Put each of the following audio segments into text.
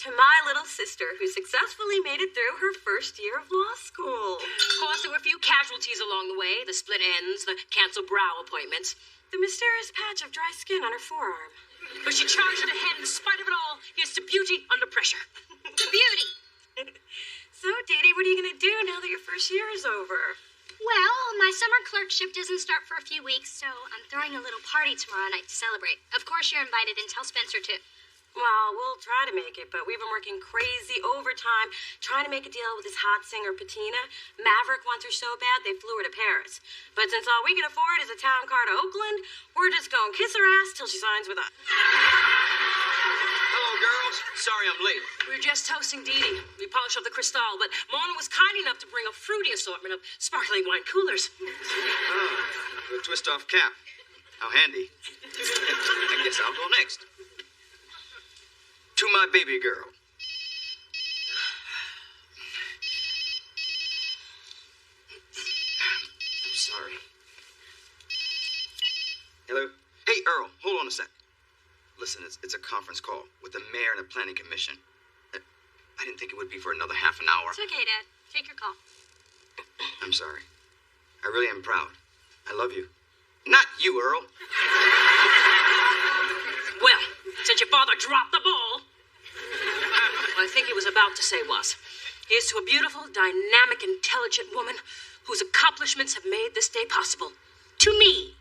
to my little sister, who successfully made it through her first year of law school. Of course, there were a few casualties along the way. The split ends, the canceled brow appointments. The mysterious patch of dry skin on her forearm. But she charged ahead in spite of it all. Here's to beauty under pressure. To beauty. So, Dee Dee, what are you going to do now that your first year is over? Well, my summer clerkship doesn't start for a few weeks, so I'm throwing a little party tomorrow night to celebrate. Of course you're invited, and tell Spencer too. Well, we'll try to make it, but we've been working crazy overtime trying to make a deal with this hot singer, Patina. Maverick wants her so bad they flew her to Paris. But since all we can afford is a town car to Oakland, we're just going to kiss her ass till she signs with us. Hello, girls. Sorry I'm late. We were just toasting Dee Dee. We polished up the Cristal, but Mona was kind enough to bring a fruity assortment of sparkling wine coolers. Ah, a twist-off cap. How handy. I guess I'll go next. To my baby girl. I'm sorry. Hello? Hey, Earl, hold on a sec. Listen, it's a conference call with the mayor and the planning commission. I didn't think it would be for another half an hour. It's okay, Dad. Take your call. I'm sorry. I really am proud. I love you. Not you, Earl. Well, since your father dropped the ball, what I think he was about to say was, here's to a beautiful, dynamic, intelligent woman whose accomplishments have made this day possible. To me.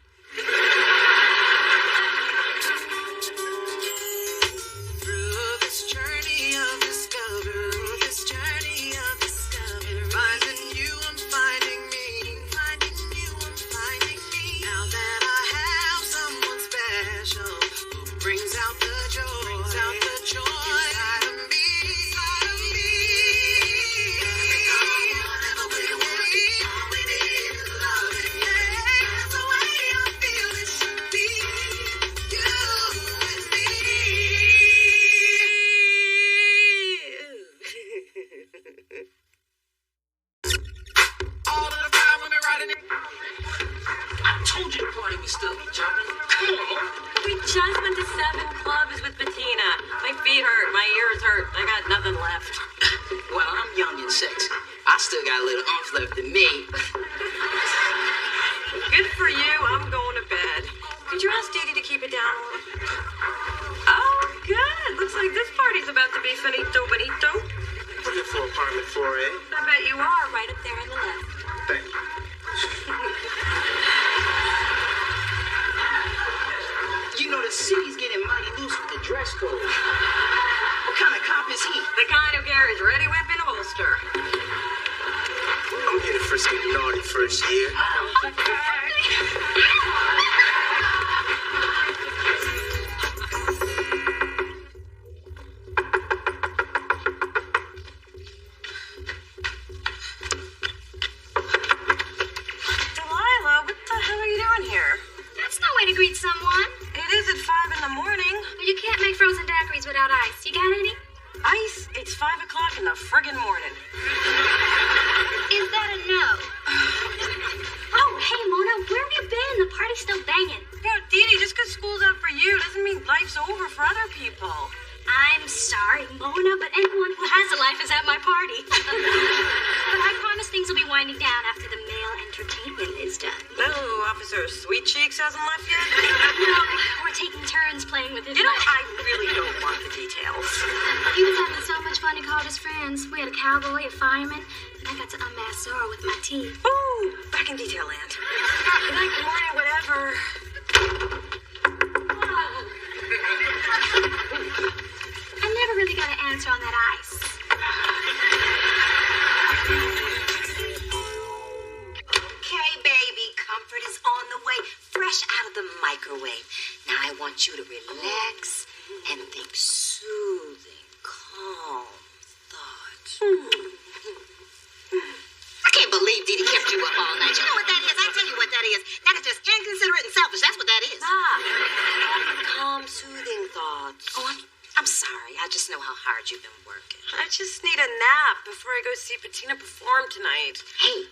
Patina perform tonight. Hey,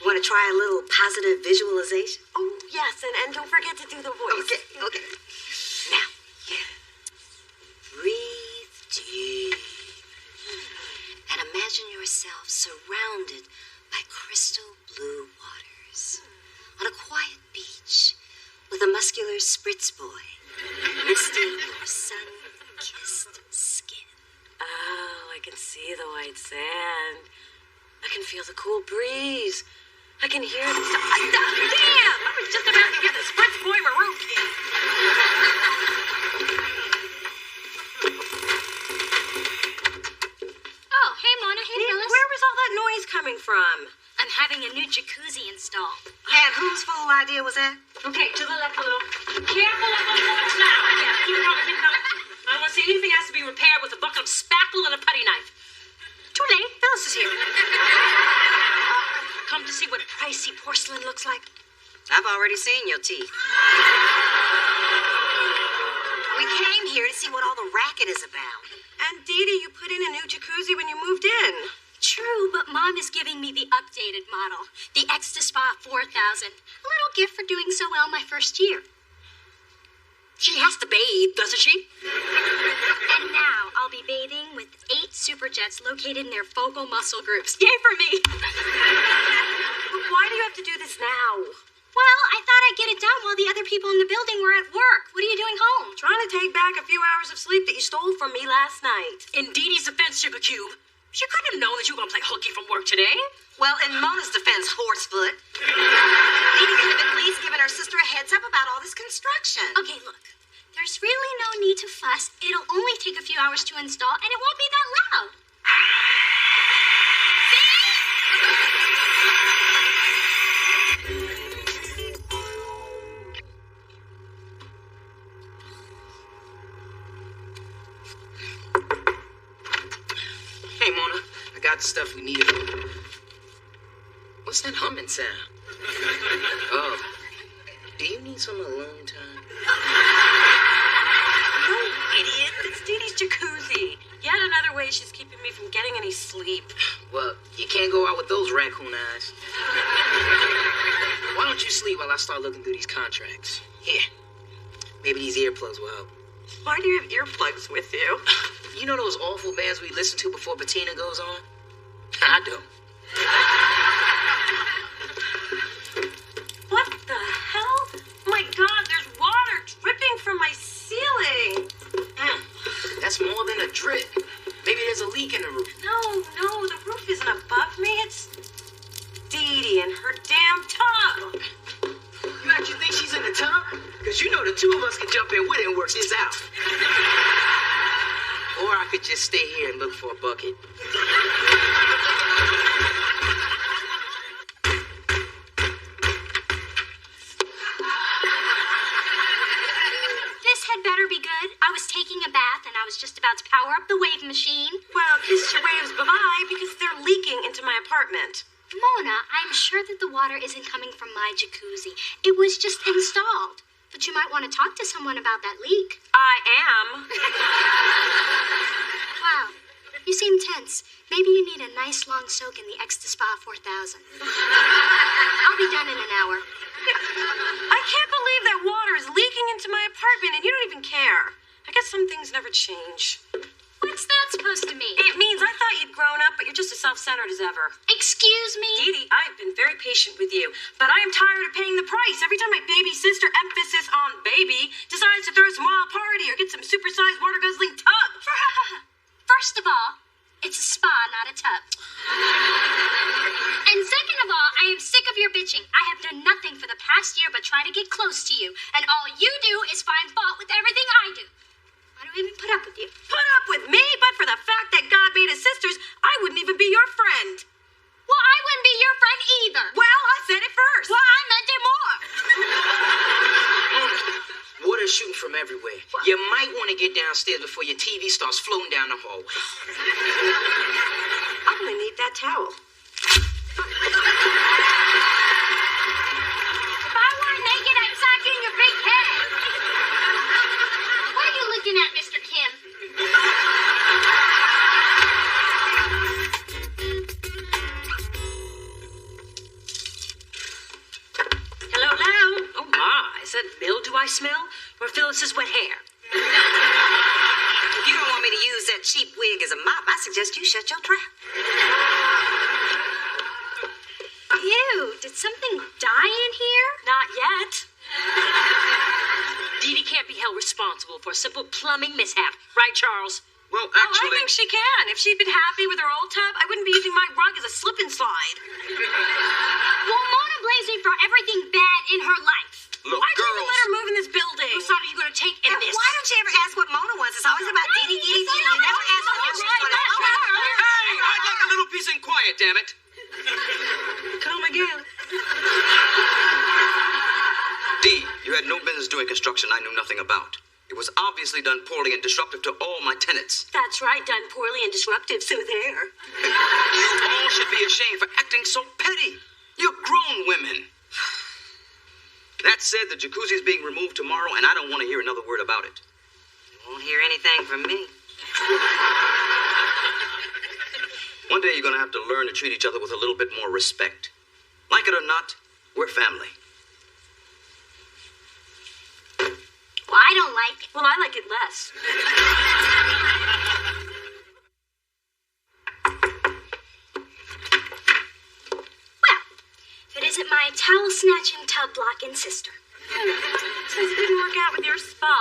want to try a little positive visualization? Oh, yes, and don't forget to do the voice. Okay. Now, breathe deep. surrounded by crystal blue waters, on a quiet beach with a muscular spritz boy misting your sun-kissed skin. Oh, I can see the white sand. I can feel the cool breeze. I can hear the... Damn! I was just about to get the spritz boy Maruki. Oh, hey, Mona. Hey, Phyllis. Where was all that noise coming from? I'm having a new jacuzzi installed. And whose fool idea was that? Okay, to the left a little. Careful of the walls now. Yeah, keep coming, keep coming. I don't want to see anything has to be repaired with a bucket of spackle and a putty knife. Too late. Phyllis is here. Come to see what pricey porcelain looks like. I've already seen your teeth. We came here to see what all the racket is about. And Dee Dee, you put in a new jacuzzi when you moved in. True, but Mom is giving me the updated model, the X-Spa 4000. A little gift for doing so well my first year. She has to bathe, doesn't she? And now I'll be bathing with 8 superjets located in their focal muscle groups. Yay for me! But why do you have to do this now? Well, I thought I'd get it done while the other people in the building were at work. What are you doing home? Trying to take back a few hours of sleep that you stole from me last night. In Dee Dee's defense, Sugar Cube, she couldn't have known that you were going to play hooky from work today. Well, in Mona's defense, Horsefoot, Dee Dee could have at least given her sister a heads up about all this construction. Okay, look. There's really no need to fuss. It'll only take a few hours to install, and it won't be that loud. Hey, Mona, I got the stuff we needed. What's that humming sound? Oh, do you need some alone time? No, idiot. It's Dee Dee's jacuzzi. Yet another way she's keeping me from getting any sleep. Well, you can't go out with those raccoon eyes. Why don't you sleep while I start looking through these contracts? Here, maybe these earplugs will help. Why do you have earplugs with you? You know those awful bands we listen to before Bettina goes on? I do. What the hell? My God, there's water dripping from my ceiling. That's more than a drip. Maybe there's a leak in the roof. No, the roof isn't above me. It's Dee Dee and her damn tub. You actually think she's in the tub? Because you know the two of us can jump in with it and work this out. Or I could just stay here and look for a bucket. This had better be good. I was taking a bath, and I was just about to power up the wave machine. Well, kiss your waves bye-bye because they're leaking into my apartment. Mona, I'm sure that the water isn't coming from my jacuzzi. It was just installed. But you might want to talk to someone about that leak. I am. Wow, you seem tense. Maybe you need a nice long soak in the X-Spa 4000. I'll be done in an hour. I can't believe that water is leaking into my apartment and you don't even care. I guess some things never change. What's that supposed to mean? It means I thought you'd grown up, but you're just as self-centered as ever. Excuse me? Dee Dee, I've been very patient with you, but I am tired of paying the price. Every time my baby sister, emphasis on baby, decides to throw some wild party or get some supersized water-guzzling tub. First of all, it's a spa, not a tub. And second of all, I am sick of your bitching. I have done nothing for the past year but try to get close to you, and all you do is find fault with everything I do. Why do I even put up with you? Put up with me, but for the fact that God made us sisters, I wouldn't even be your friend. Well, I wouldn't be your friend either. Well, I said it first. Well, I meant it more. Water's shooting from everywhere. You might want to get downstairs before your TV starts floating down the hallway. I'm gonna need that towel. If I weren't naked, I'd sock in your big head. What are you looking at, Mr. Kim? Hello, Lau. Oh, my. Is that mildew I smell? Or Phyllis's wet hair? If you don't want me to use that cheap wig as a mop, I suggest you shut your trap. Did something die in here? Not yet. Dee Dee can't be held responsible for a simple plumbing mishap. Right, Charles? Well, Oh, I actually, think she can. If she'd been happy with her old tub, I wouldn't be using my rug as a slip and slide. Well, Mona blames me for everything bad in her life. look, Why'd you even girls. let her move in this building? Whose side are you going to take in this? Why don't you ever ask what Mona wants? It's always about Dee Dee, Dee Dee, Dee Dee. You never ask what she's going to Hey, I'd like a little peace and quiet, damn it. Come again. Dee, you had no business doing construction I knew nothing about. It was obviously done poorly and disruptive to all my tenants. That's right, done poorly and disruptive, so there. You all should be ashamed for acting so petty. You're grown women. That said, the jacuzzi is being removed tomorrow, and I don't want to hear another word about it. You won't hear anything from me. One day you're going to have to learn to treat each other with a little bit more respect. Like it or not, we're family. Well, I don't like it. Well, I like it less. Well, if it isn't my towel-snatching, tub-blocking sister. Since it didn't work out with your spa,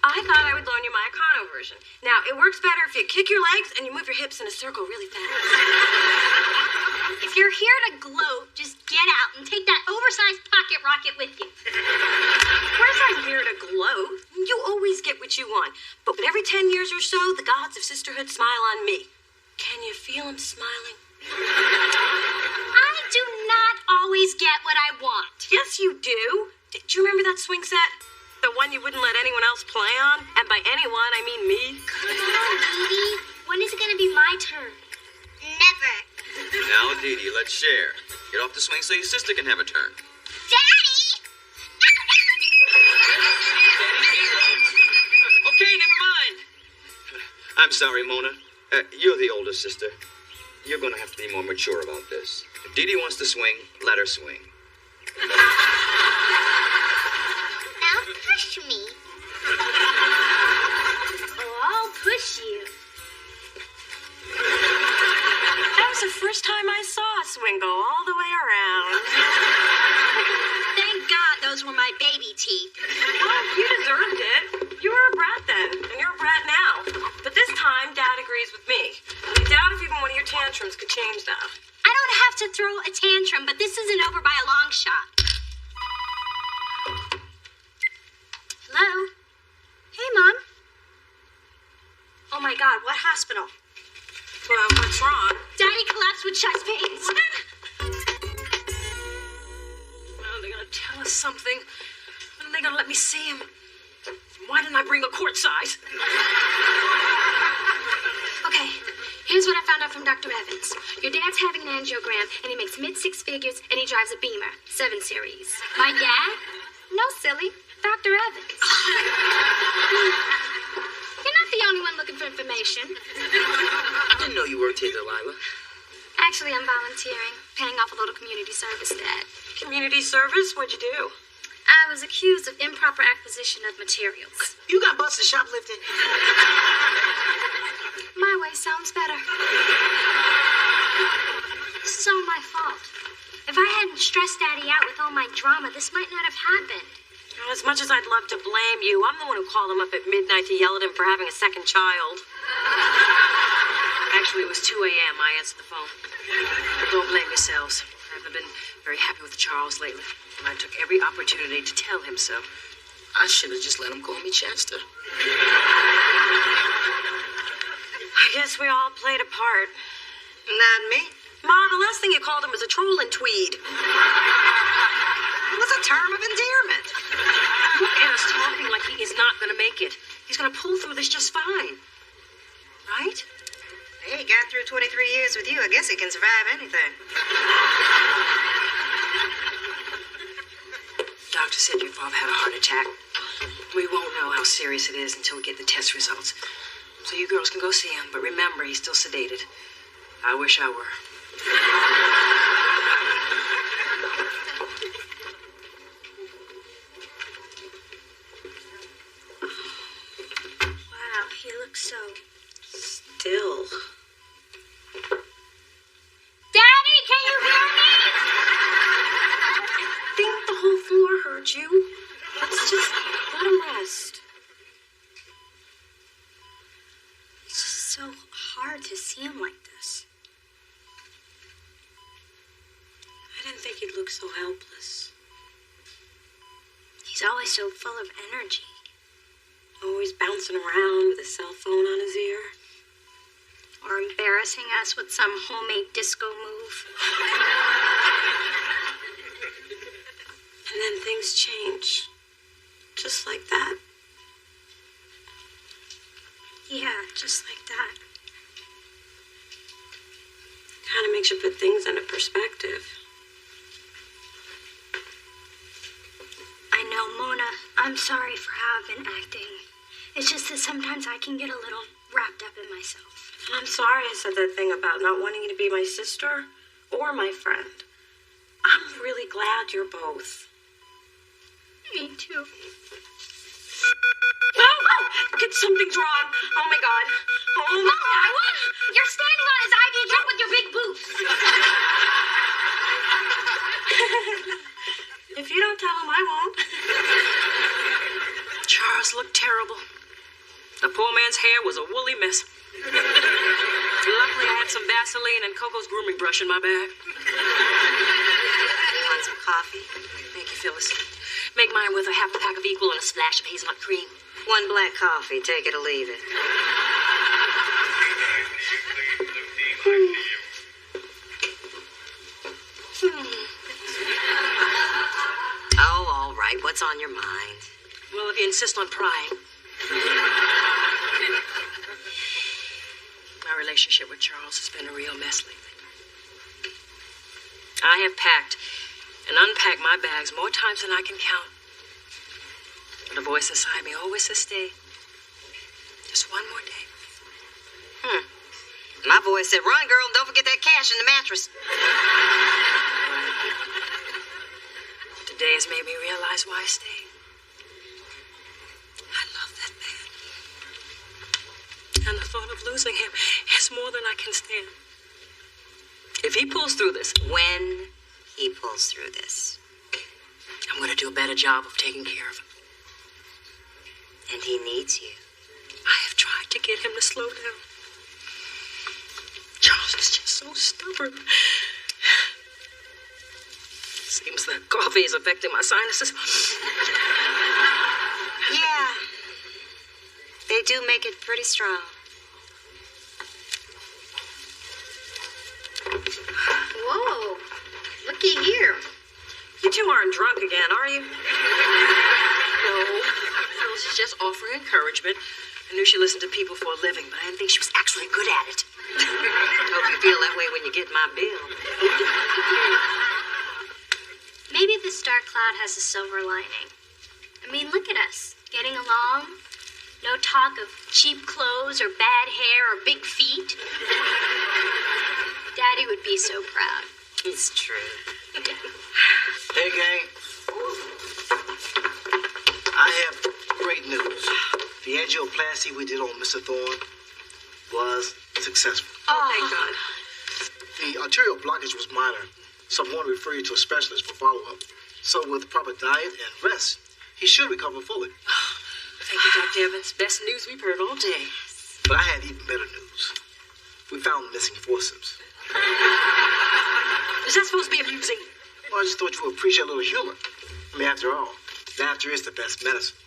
I thought I would loan you my Econo version. Now, it works better if you kick your legs and you move your hips in a circle really fast. If you're here to gloat, just get out and take that oversized pocket rocket with you. Of course I'm here to gloat. You always get what you want. But every 10 years or so, the gods of sisterhood smile on me. Can you feel them smiling? I do not always get what I want. Yes, you do. Do you remember that swing set? The one you wouldn't let anyone else play on? And by anyone, I mean me. Come on, Dee Dee. When is it going to be my turn? Never. Now, Dee Dee, let's share. Get off the swing so your sister can have a turn. Daddy! Okay, never mind. I'm sorry, Mona. You're the older sister. You're going to have to be more mature about this. If Dee Dee wants to swing, let her swing. Now push me. Oh, I'll push you. That was the first time I saw a swing go all the way around. Thank God those were my baby teeth. Well, you deserved it. You were a brat then, and you're a brat now. But this time, Dad agrees with me. I doubt if even one of your tantrums could change that. I don't have to throw a tantrum, but this isn't over by a long shot. Hello? Hey, Mom. Oh my God, what hospital? Well, what's wrong? Daddy collapsed with chest pains. Well, they're going to tell us something. When are they going to let me see him? Why didn't I bring a quart size? Okay, here's what I found out from Dr. Evans. Your dad's having an angiogram, and he makes mid-six figures, and he drives a Beamer, 7 Series. My dad? No, silly. Dr. Evans. You're not the only one looking for information. I didn't know you worked here, Delilah. Actually, I'm volunteering, paying off a little community service debt. Community service? What'd you do? I was accused of improper acquisition of materials. You got busted shoplifting? My way sounds better. This is all my fault. If I hadn't stressed Daddy out with all my drama, this might not have happened. Well, as much as I'd love to blame you, I'm the one who called him up at midnight to yell at him for having a second child. Actually, it was 2 a.m. I answered the phone. But don't blame yourselves. I haven't been very happy with Charles lately, and I took every opportunity to tell him so. I should have just let him call me Chester. I guess we all played a part. Not me. Ma, the last thing you called him was a troll in tweed. It was a term of endearment. Look at us talking like he is not going to make it. He's going to pull through this just fine. Right? Hey, he got through 23 years with you. I guess he can survive anything. Doctor said your father had a heart attack. We won't know how serious it is until we get the test results. So you girls can go see him, but remember, he's still sedated. I wish I were. Wow, he looks so still. Daddy, can you hear me? so hard to see him like this. I didn't think he'd look so helpless. He's always so full of energy. Always bouncing around with his cell phone on his ear. Or embarrassing us with some homemade disco move. And then things change. Just like that. Yeah, just like that. Kind of makes you put things into perspective. I know, Mona, I'm sorry for how I've been acting. It's just that sometimes I can get a little wrapped up in myself. And I'm sorry I said that thing about not wanting you to be my sister or my friend. I'm really glad you're both. Me too. Oh, something's wrong. Oh my God. Oh my God. What? You're standing on his IV drip with your big boots. If you don't tell him, I won't. Charles looked terrible. The poor man's hair was a woolly mess. Luckily, I had some Vaseline and Coco's grooming brush in my bag. You want some coffee? Thank you, Phyllis. Make mine with a half a pack of Equal and a splash of hazelnut cream. 1 black coffee, take it or leave it. Oh, all right. What's on your mind? Well, if you insist on prying. My relationship with Charles has been a real mess lately. I have packed and unpacked my bags more times than I can count. But a voice inside me always says stay. Just one more day. My voice said, run, girl, and don't forget that cash in the mattress. Today has made me realize why I stayed. I love that man. And the thought of losing him is more than I can stand. If he pulls through this, When he pulls through this. I'm going to do a better job of taking care of him. And he needs you. I have tried to get him to slow down. Charles is just so stubborn. Seems that coffee is affecting my sinuses. Yeah. They do make it pretty strong. Whoa, looky here. You two aren't drunk again, are you? No, Phyllis is just offering encouragement. I knew she listened to people for a living, but I didn't think she was actually good at it. Hope you feel that way when you get my bill. Maybe this dark cloud has a silver lining. I mean, look at us, getting along. No talk of cheap clothes or bad hair or big feet. Daddy would be so proud. It's true. Hey, gang. I have great news. The angioplasty we did on Mr. Thorne was successful. Oh, thank God. The arterial blockage was minor, so I'm going to refer you to a specialist for follow-up. So with proper diet and rest, he should recover fully. Thank you, Dr. Evans. Best news we've heard all day. But I had even better news. We found the missing forceps. Is that supposed to be amusing? Well, I just thought you would appreciate a little humor. I mean, after all, laughter is the best medicine.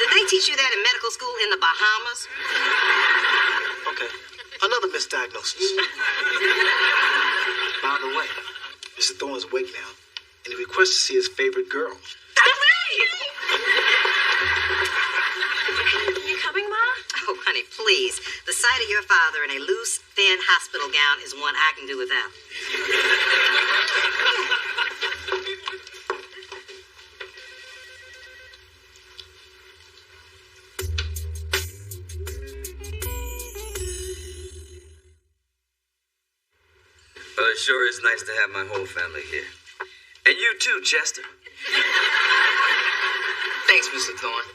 Did they teach you that in medical school in the Bahamas? Okay, another misdiagnosis. By the way, Mr. Thorne's awake now, and he requests to see his favorite girl. You coming, Ma? Oh, honey, please. The sight of your father in a loose, thin hospital gown is one I can do without. Well, it sure is nice to have my whole family here. And you too, Chester. Thanks, Mr. Thorne.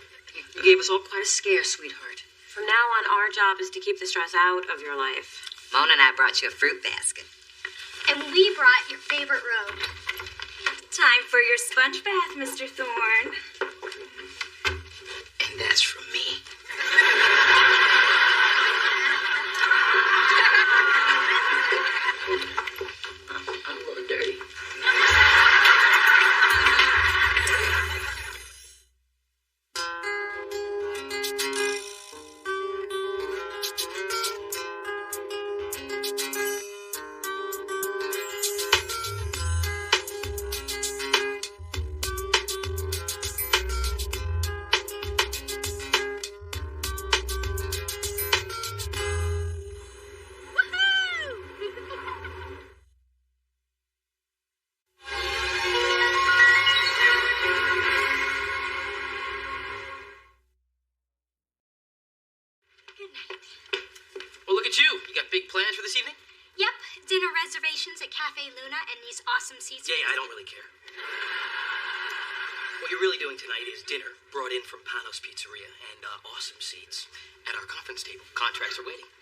You gave us all quite a scare, sweetheart. From now on, our job is to keep the stress out of your life. Mona and I brought you a fruit basket. And we brought your favorite robe. Time for your sponge bath, Mr. Thorne. And that's from me. Good night. Well, look at you. You got big plans for this evening? Yep, dinner reservations at Cafe Luna and these awesome seats. Yeah, I don't really care. What you're really doing tonight is dinner brought in from Panos Pizzeria and awesome seats at our conference table. Contracts are waiting.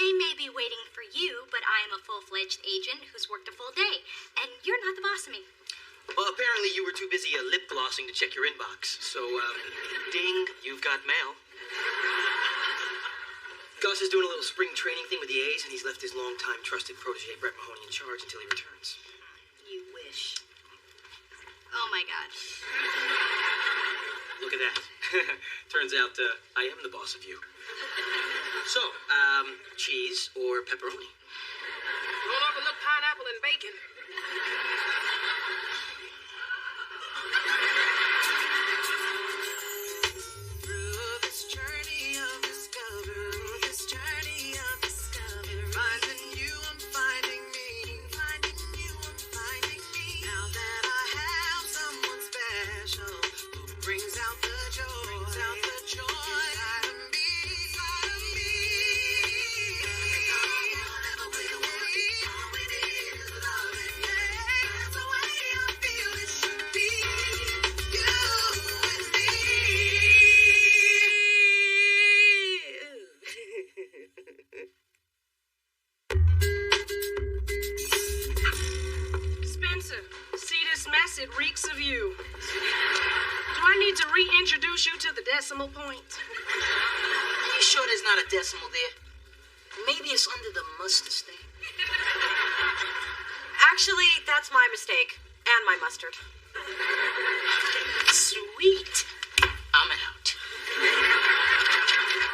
They may be waiting for you, but I am a full-fledged agent who's worked a full day, and you're not the boss of me. Well, apparently you were too busy lip glossing to check your inbox. So, ding, you've got mail. Gus is doing a little spring training thing with the A's, and he's left his longtime trusted protege, Brett Mahoney, in charge until he returns. You wish. Oh, my God. Look at that. Turns out I am the boss of you. So, cheese or pepperoni? Don't overlook pineapple and bacon. It reeks of you. Do I need to reintroduce you to the decimal point? Are you sure there's not a decimal there? Maybe it's under the mustard stain. Actually, that's my mistake. And my mustard. Sweet. I'm out.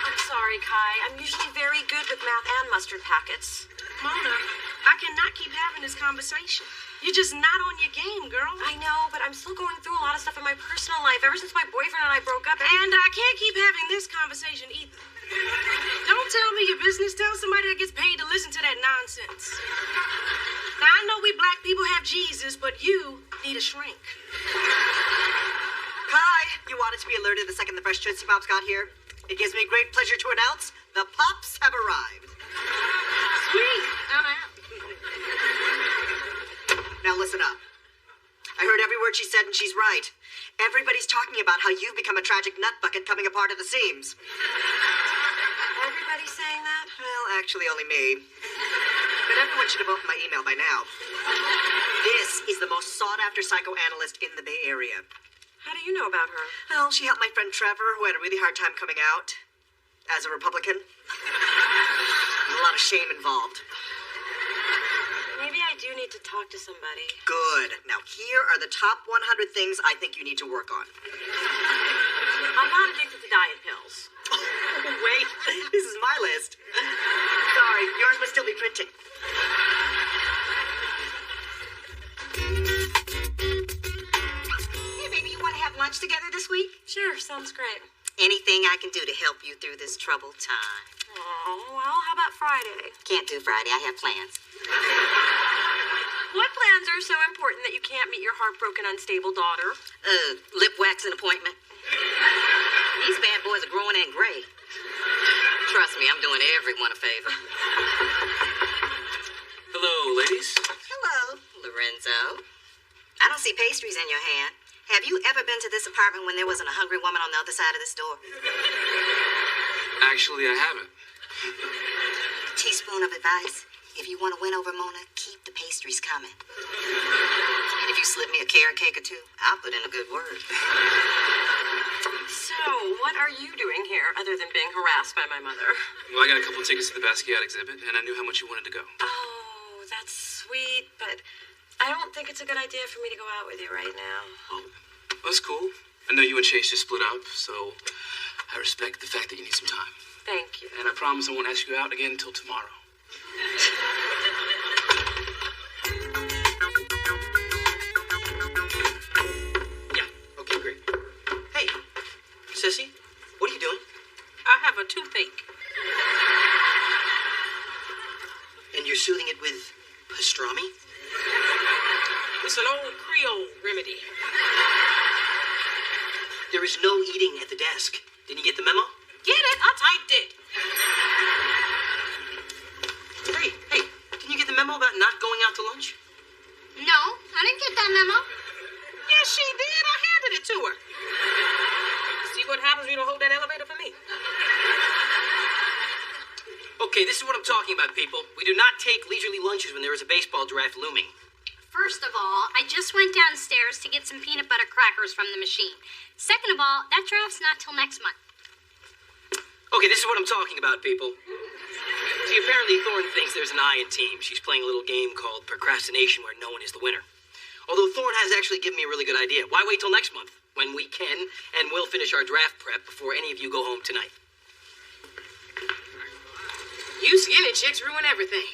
I'm sorry, Kai. I'm usually very good with math and mustard packets. Mona, I cannot keep having this conversation. You're just not on your game, girl. I know, but I'm still going through a lot of stuff in my personal life ever since my boyfriend and I broke up. And I can't keep having this conversation either. Don't tell me your business. Tell somebody that gets paid to listen to that nonsense. Now, I know we black people have Jesus, but you need a shrink. Hi, you wanted to be alerted the second the fresh Tootsie Pops got here? It gives me great pleasure to announce the Pops have arrived. Sweet. I'm out. Now listen up. I heard every word she said and she's right. Everybody's talking about how you've become a tragic nut bucket coming apart at the seams. Everybody's saying that? Well, actually only me. But everyone should have opened my email by now. This is the most sought-after psychoanalyst in the Bay Area. How do you know about her? Well, she helped my friend Trevor, who had a really hard time coming out as a Republican. There's a lot of shame involved. Maybe I do need to talk to somebody. Good. Now, here are the top 100 things I think you need to work on. I'm not addicted to diet pills. Wait, this is my list. Sorry, yours must still be printing. Hey, baby, you want to have lunch together this week? Sure, sounds great. Anything I can do to help you through this troubled time. Oh, well, how about Friday? Can't do Friday. I have plans. What plans are so important that you can't meet your heartbroken, unstable daughter? Lip waxing appointment. These bad boys are growing in gray. Trust me, I'm doing everyone a favor. Hello, ladies. Hello, Lorenzo. I don't see pastries in your hand. Have you ever been to this apartment when there wasn't a hungry woman on the other side of this door? Actually, I haven't. Teaspoon of advice. If you want to win over Mona, keep the pastries coming. And if you slip me a carrot cake or two, I'll put in a good word. So, what are you doing here other than being harassed by my mother? Well, I got a couple of tickets to the Basquiat exhibit, and I knew how much you wanted to go. Oh, that's sweet, but I don't think it's a good idea for me to go out with you right now. Oh, that's cool. I know you and Chase just split up, so I respect the fact that you need some time. Thank you. And I promise I won't ask you out again until tomorrow. Yeah, okay, great. Hey, Sissy, what are you doing? I have a toothache. And you're soothing it with pastrami? It's an old Creole remedy. There is no eating at the desk. Didn't you get the memo? Yeah, elevator for me. Okay, this is what I'm talking about, people. We do not take leisurely lunches when there is a baseball draft looming. First of all, I just went downstairs to get some peanut butter crackers from the machine. Second of all, that draft's not till next month. Okay, this is what I'm talking about, people. See, apparently Thorne thinks there's an I in team. She's playing a little game called procrastination where no one is the winner. Although Thorne has actually given me a really good idea. Why wait till next month when we can and will finish our draft prep before any of you go home tonight? You skinny chicks ruin everything.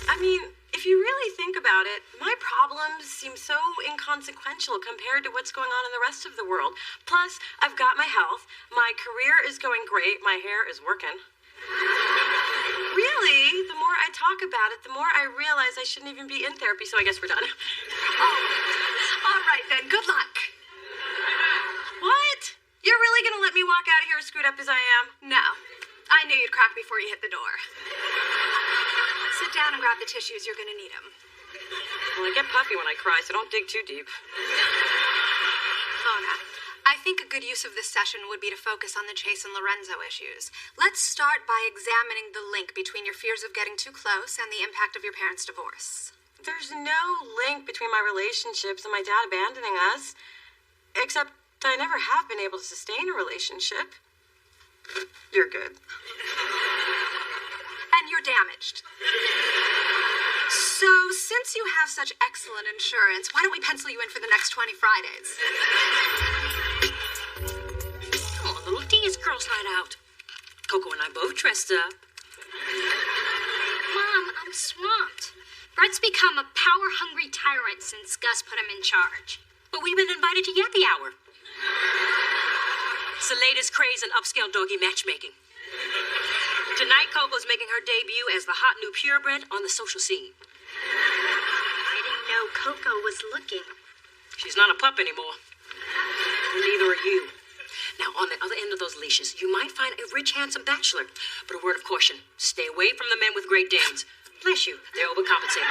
I mean, if you really think about it, my problems seem so inconsequential compared to what's going on in the rest of the world. Plus, I've got my health, my career is going great, my hair is working. Really, the more I talk about it, the more I realize I shouldn't even be in therapy, so I guess we're done. All right, then. Good luck. What? You're really gonna let me walk out of here as screwed up as I am? No. I knew you'd crack before you hit the door. Sit down and grab the tissues. You're going to need them. Well, I get puffy when I cry, so don't dig too deep. Mona, I think a good use of this session would be to focus on the Chase and Lorenzo issues. Let's start by examining the link between your fears of getting too close and the impact of your parents' divorce. There's no link between my relationships and my dad abandoning us. Except I never have been able to sustain a relationship. You're good. And you're damaged. So, since you have such excellent insurance, why don't we pencil you in for the next 20 Fridays? Come on, little D, it's girls' night out. Coco and I both dressed up. Mom, I'm swamped. Brett's become a power-hungry tyrant since Gus put him in charge. But we've been invited to Yappy Hour. It's the latest craze in upscale doggy matchmaking. Tonight, Coco's making her debut as the hot new purebred on the social scene. I didn't know Coco was looking. She's not a pup anymore. And neither are you. Now, on the other end of those leashes, you might find a rich, handsome bachelor. But a word of caution, stay away from the men with Great Danes. Bless you, they're overcompensating.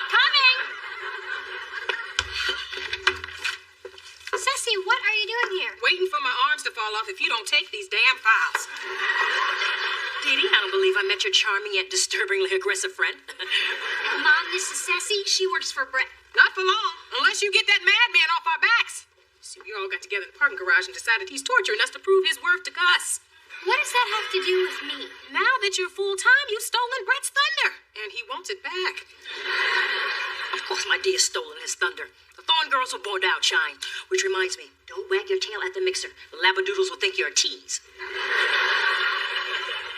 Coming! Ceci, what are you doing here? Waiting for my arms to fall off if you don't take these damn files. Dee Dee, I don't believe I met your charming yet disturbingly aggressive friend. Mom, this is Ceci. She works for Brett. Not for long, unless you get that madman off our backs. See, we all got together in the parking garage and decided he's torturing us to prove his worth to Gus. What does that have to do with me? Now that you're full-time, you've stolen Brett's thunder. And he wants it back. Of course, my dear's stolen his thunder. The Thorne girls were born to outshine. Which reminds me, don't wag your tail at the mixer. The labradoodles will think you're a tease.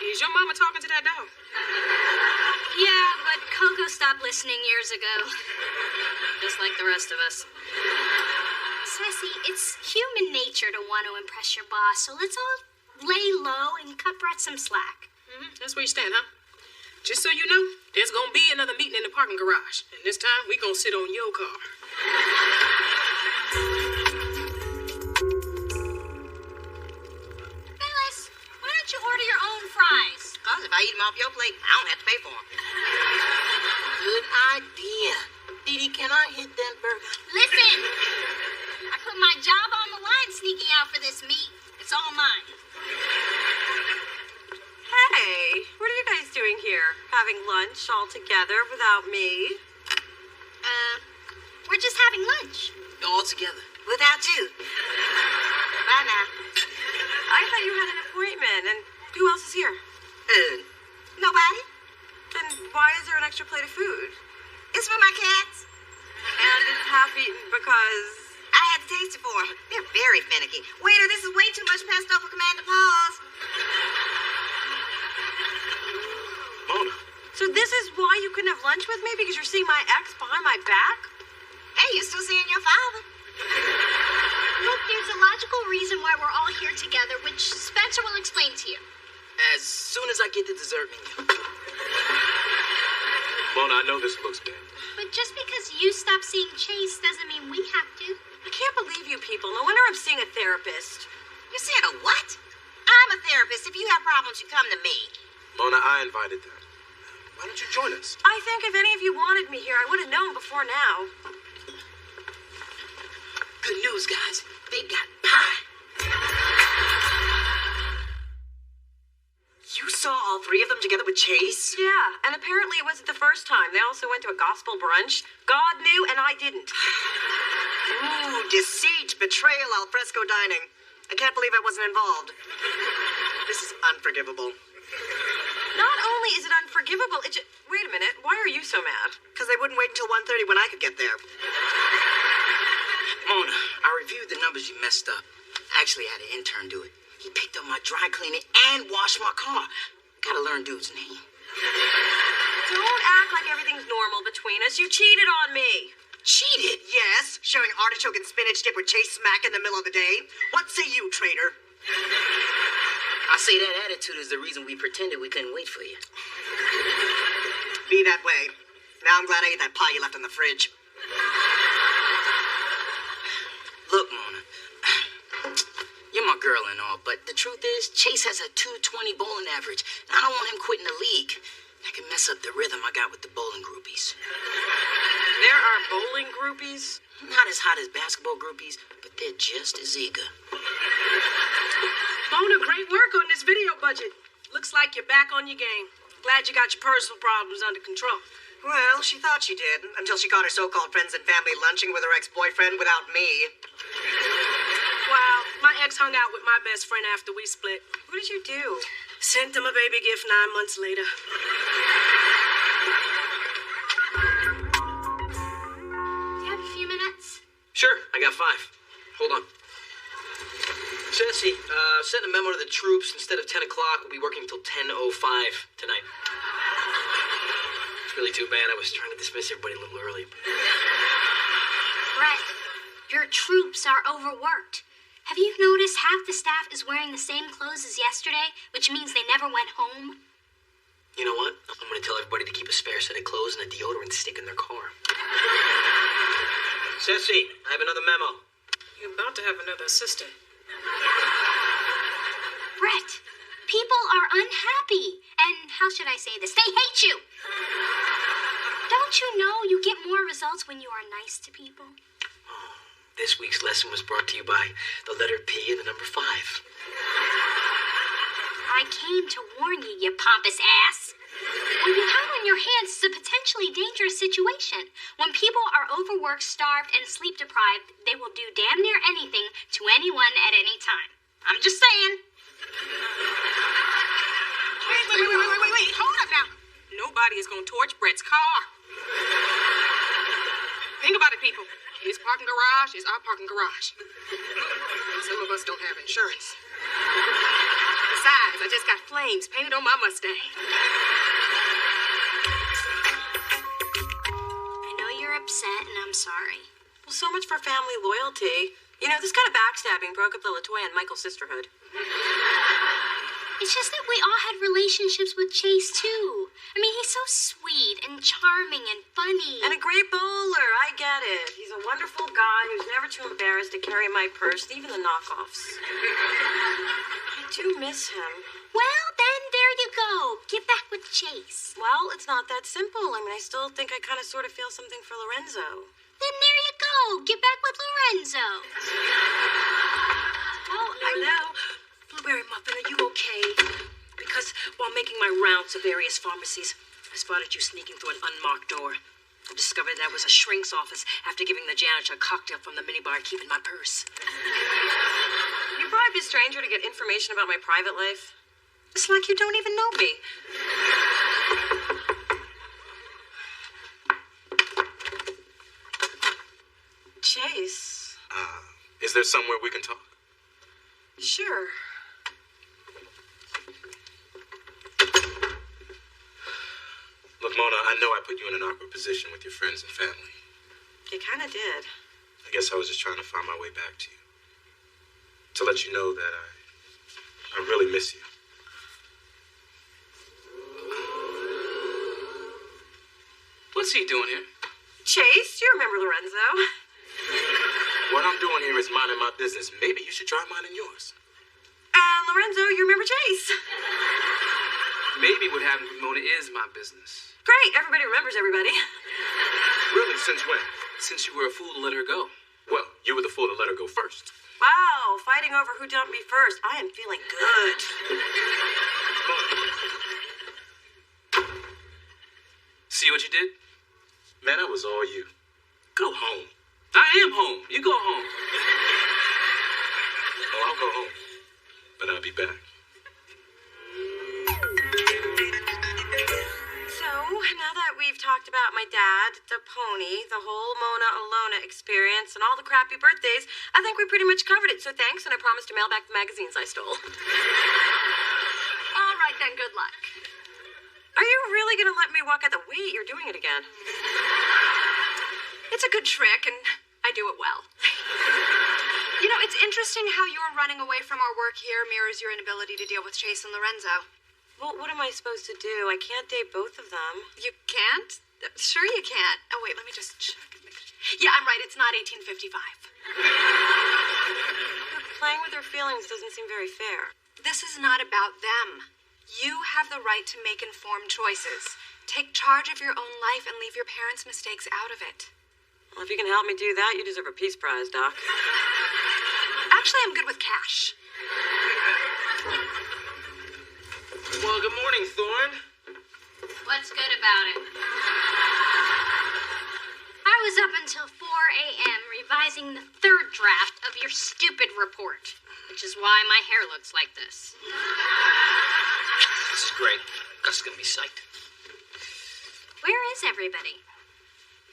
Is your mama talking to that dog? Yeah, but Coco stopped listening years ago. Just like the rest of us. Ceci, it's human nature to want to impress your boss, so let's all lay low and cut Brett some slack. That's where you stand, huh? Just so you know, there's gonna be another meeting in the parking garage. And this time, we gonna sit on your car. Phyllis, why don't you order your own fries? Because if I eat them off your plate, I don't have to pay for them. Good idea. Dee Dee, can I hit that burger? Listen, I put my job on the line sneaking out for this meat. It's all mine. Hey, what are you guys doing here? Having lunch all together without me? We're just having lunch. All together. Without you. Bye now. I thought you had an appointment, and who else is here? Nobody. Then why is there an extra plate of food? It's for my cats. And it's half-eaten because... I had to taste it for them. They're very finicky. Waiter, this is way too much pesto for Commander Paws. Mona. So this is why you couldn't have lunch with me? Because you're seeing my ex behind my back? Hey, you're still seeing your father. Look, there's a logical reason why we're all here together, which Spencer will explain to you. As soon as I get the dessert menu. Mona, I know this looks bad. But just because you stop seeing Chase doesn't mean we have to. I can't believe you people. No wonder I'm seeing a therapist. You're seeing a what? I'm a therapist. If you have problems, you come to me. Mona, I invited them. Why don't you join us? I think if any of you wanted me here, I would have known before now. those guys. They got pie. You saw all three of them together with Chase? Yeah, and apparently it wasn't the first time. They also went to a gospel brunch. God knew, and I didn't. Ooh, deceit, betrayal, al fresco dining. I can't believe I wasn't involved. This is unforgivable. Not only is it unforgivable, it just... Wait a minute, why are you so mad? Because they wouldn't wait until 1:30 when I could get there. Mona, I reviewed the numbers you messed up. I actually had an intern do it. He picked up my dry cleaning and washed my car. Gotta learn dude's name. Don't act like everything's normal between us. You cheated on me. Cheated? Yes. Sharing artichoke and spinach dip with Chase smack in the middle of the day. What say you, traitor? I say that attitude is the reason we pretended we couldn't wait for you. Be that way. Now I'm glad I ate that pie you left in the fridge. Look, Mona. You're my girl and all, but the truth is, Chase has a 220 bowling average, and I don't want him quitting the league. That can mess up the rhythm I got with the bowling groupies. There are bowling groupies? Not as hot as basketball groupies, but they're just as eager. Mona, great work on this video budget. Looks like you're back on your game. Glad you got your personal problems under control. Well, she thought she did, until she caught her so-called friends and family lunching with her ex-boyfriend without me. Wow, my ex hung out with my best friend after we split. What did you do? Sent him a baby gift 9 months later. Do you have a few minutes? Sure, I got 5. Hold on. Ceci, send a memo to the troops. Instead of 10 o'clock, we'll be working till 10:05 tonight. It's really too bad. I was trying to dismiss everybody a little early. Brett, your troops are overworked. Have you noticed half the staff is wearing the same clothes as yesterday, which means they never went home? You know what? I'm going to tell everybody to keep a spare set of clothes and a deodorant stick in their car. Ceci, I have another memo. You're about to have another assistant. Brett, people are unhappy. And how should I say this? They hate you. Don't you know you get more results when you are nice to people? This week's lesson was brought to you by the letter P and the number 5. I came to warn you, you pompous ass. When you have on your hands, it's a potentially dangerous situation. When people are overworked, starved, and sleep deprived, they will do damn near anything to anyone at any time. I'm just saying. Wait. Hold up now. Nobody is going to torch Brett's car. Think about it, people. His parking garage is our parking garage. Some of us don't have insurance. Besides, I just got flames painted on my Mustang. I know you're upset, and I'm sorry. Well, so much for family loyalty. You know, this kind of backstabbing broke up the LaToya and Michael sisterhood. It's just that we all had relationships with Chase, too. I mean, he's so sweet and charming and funny. And a great bowler, I get it. He's a wonderful guy who's never too embarrassed to carry my purse, even the knockoffs. I do miss him. Well, then, there you go. Get back with Chase. Well, it's not that simple. I mean, I still think I kind of sort of feel something for Lorenzo. Then there you go. Get back with Lorenzo. Oh, I know. Blueberry Muffin, are you okay? Because while making my rounds of various pharmacies, I spotted you sneaking through an unmarked door. I discovered that was a shrink's office after giving the janitor a cocktail from the minibar and keeping my purse. You bribed a stranger to get information about my private life? It's like you don't even know me. Chase. Is there somewhere we can talk? Sure. Look, Mona, I know I put you in an awkward position with your friends and family. You kind of did. I guess I was just trying to find my way back to you. To let you know that I really miss you. What's he doing here? Chase, do you remember Lorenzo? What I'm doing here is minding my business. Maybe you should try minding yours. Lorenzo, you remember Chase? Maybe what happened with Mona is my business. Great, everybody remembers everybody. Really, since when? Since you were a fool to let her go. Well, you were the fool to let her go first. Wow, fighting over who dumped me first. I am feeling good. See what you did? Man, that was all you. Go home. I am home. You go home. Oh, I'll go home. But I'll be back. So, now that we've talked about my dad, the pony, the whole Mona Alona experience, and all the crappy birthdays, I think we pretty much covered it. So thanks, and I promise to mail back the magazines I stole. All right, then, good luck. Are you really going to let me walk out the way you're doing it again? It's a good trick, and I do it well. You know, it's interesting how your running away from our work here mirrors your inability to deal with Chase and Lorenzo. Well, what am I supposed to do? I can't date both of them. You can't? Sure you can't. Oh, wait, let me just check. Yeah, I'm right. It's not 1855. But playing with their feelings doesn't seem very fair. This is not about them. You have the right to make informed choices. Take charge of your own life and leave your parents' mistakes out of it. Well, if you can help me do that, you deserve a Peace Prize, Doc. Actually, I'm good with cash. Well, good morning, Thorne. What's good about it? I was up until 4 a.m. revising the third draft of your stupid report, which is why my hair looks like this. This is great. Gus is gonna be psyched. Where is everybody?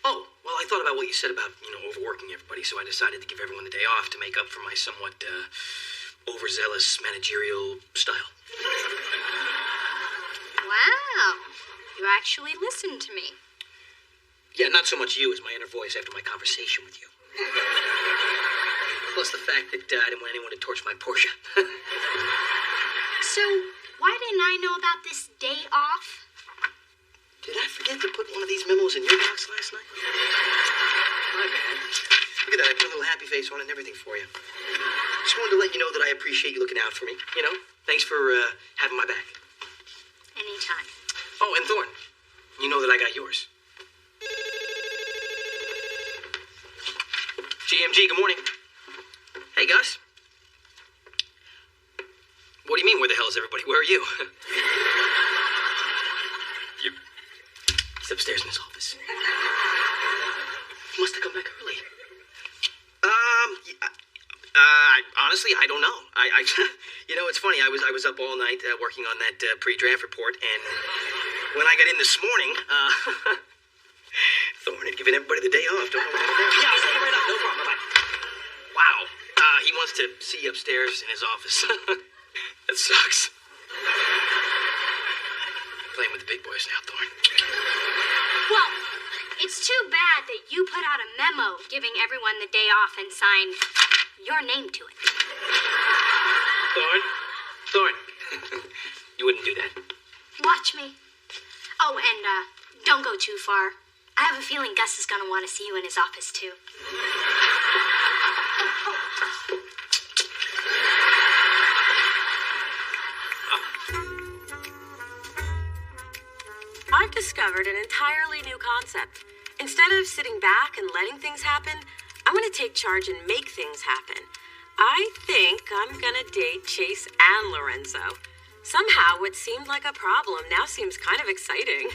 Oh, well, I thought about what you said about, overworking everybody, so I decided to give everyone the day off to make up for my somewhat, overzealous managerial style. Wow. You actually listened to me. Yeah, not so much you as my inner voice after my conversation with you. Plus the fact that I didn't want anyone to torch my Porsche. So, why didn't I know about this day off? Did I forget to put one of these memos in your box last night? My bad. Look at that, I put a little happy face on it and everything for you. Just wanted to let you know that I appreciate you looking out for me, Thanks for having my back. Anytime. Oh, and Thorne, you know that I got yours. GMG, good morning. Hey, Gus. What do you mean, where the hell is everybody? Where are you? He's upstairs in his office. He must have come back early. Honestly, I don't know. It's funny. I was up all night working on that pre-draft report, and when I got in this morning, Thorne had given everybody the day off. Don't know what to do. Yeah, I'll take it right up. No problem. Bye-bye. Wow. He wants to see you upstairs in his office. That sucks. Playing with the big boys now, Thorne. Well, it's too bad that you put out a memo giving everyone the day off and signed your name to it. Thorne. You wouldn't do that. Watch me. Oh, and don't go too far. I have a feeling Gus is going to want to see you in his office, too. I've discovered an entirely new concept. Instead of sitting back and letting things happen, I'm going to take charge and make things happen. I think I'm going to date Chase and Lorenzo. Somehow, what seemed like a problem now seems kind of exciting.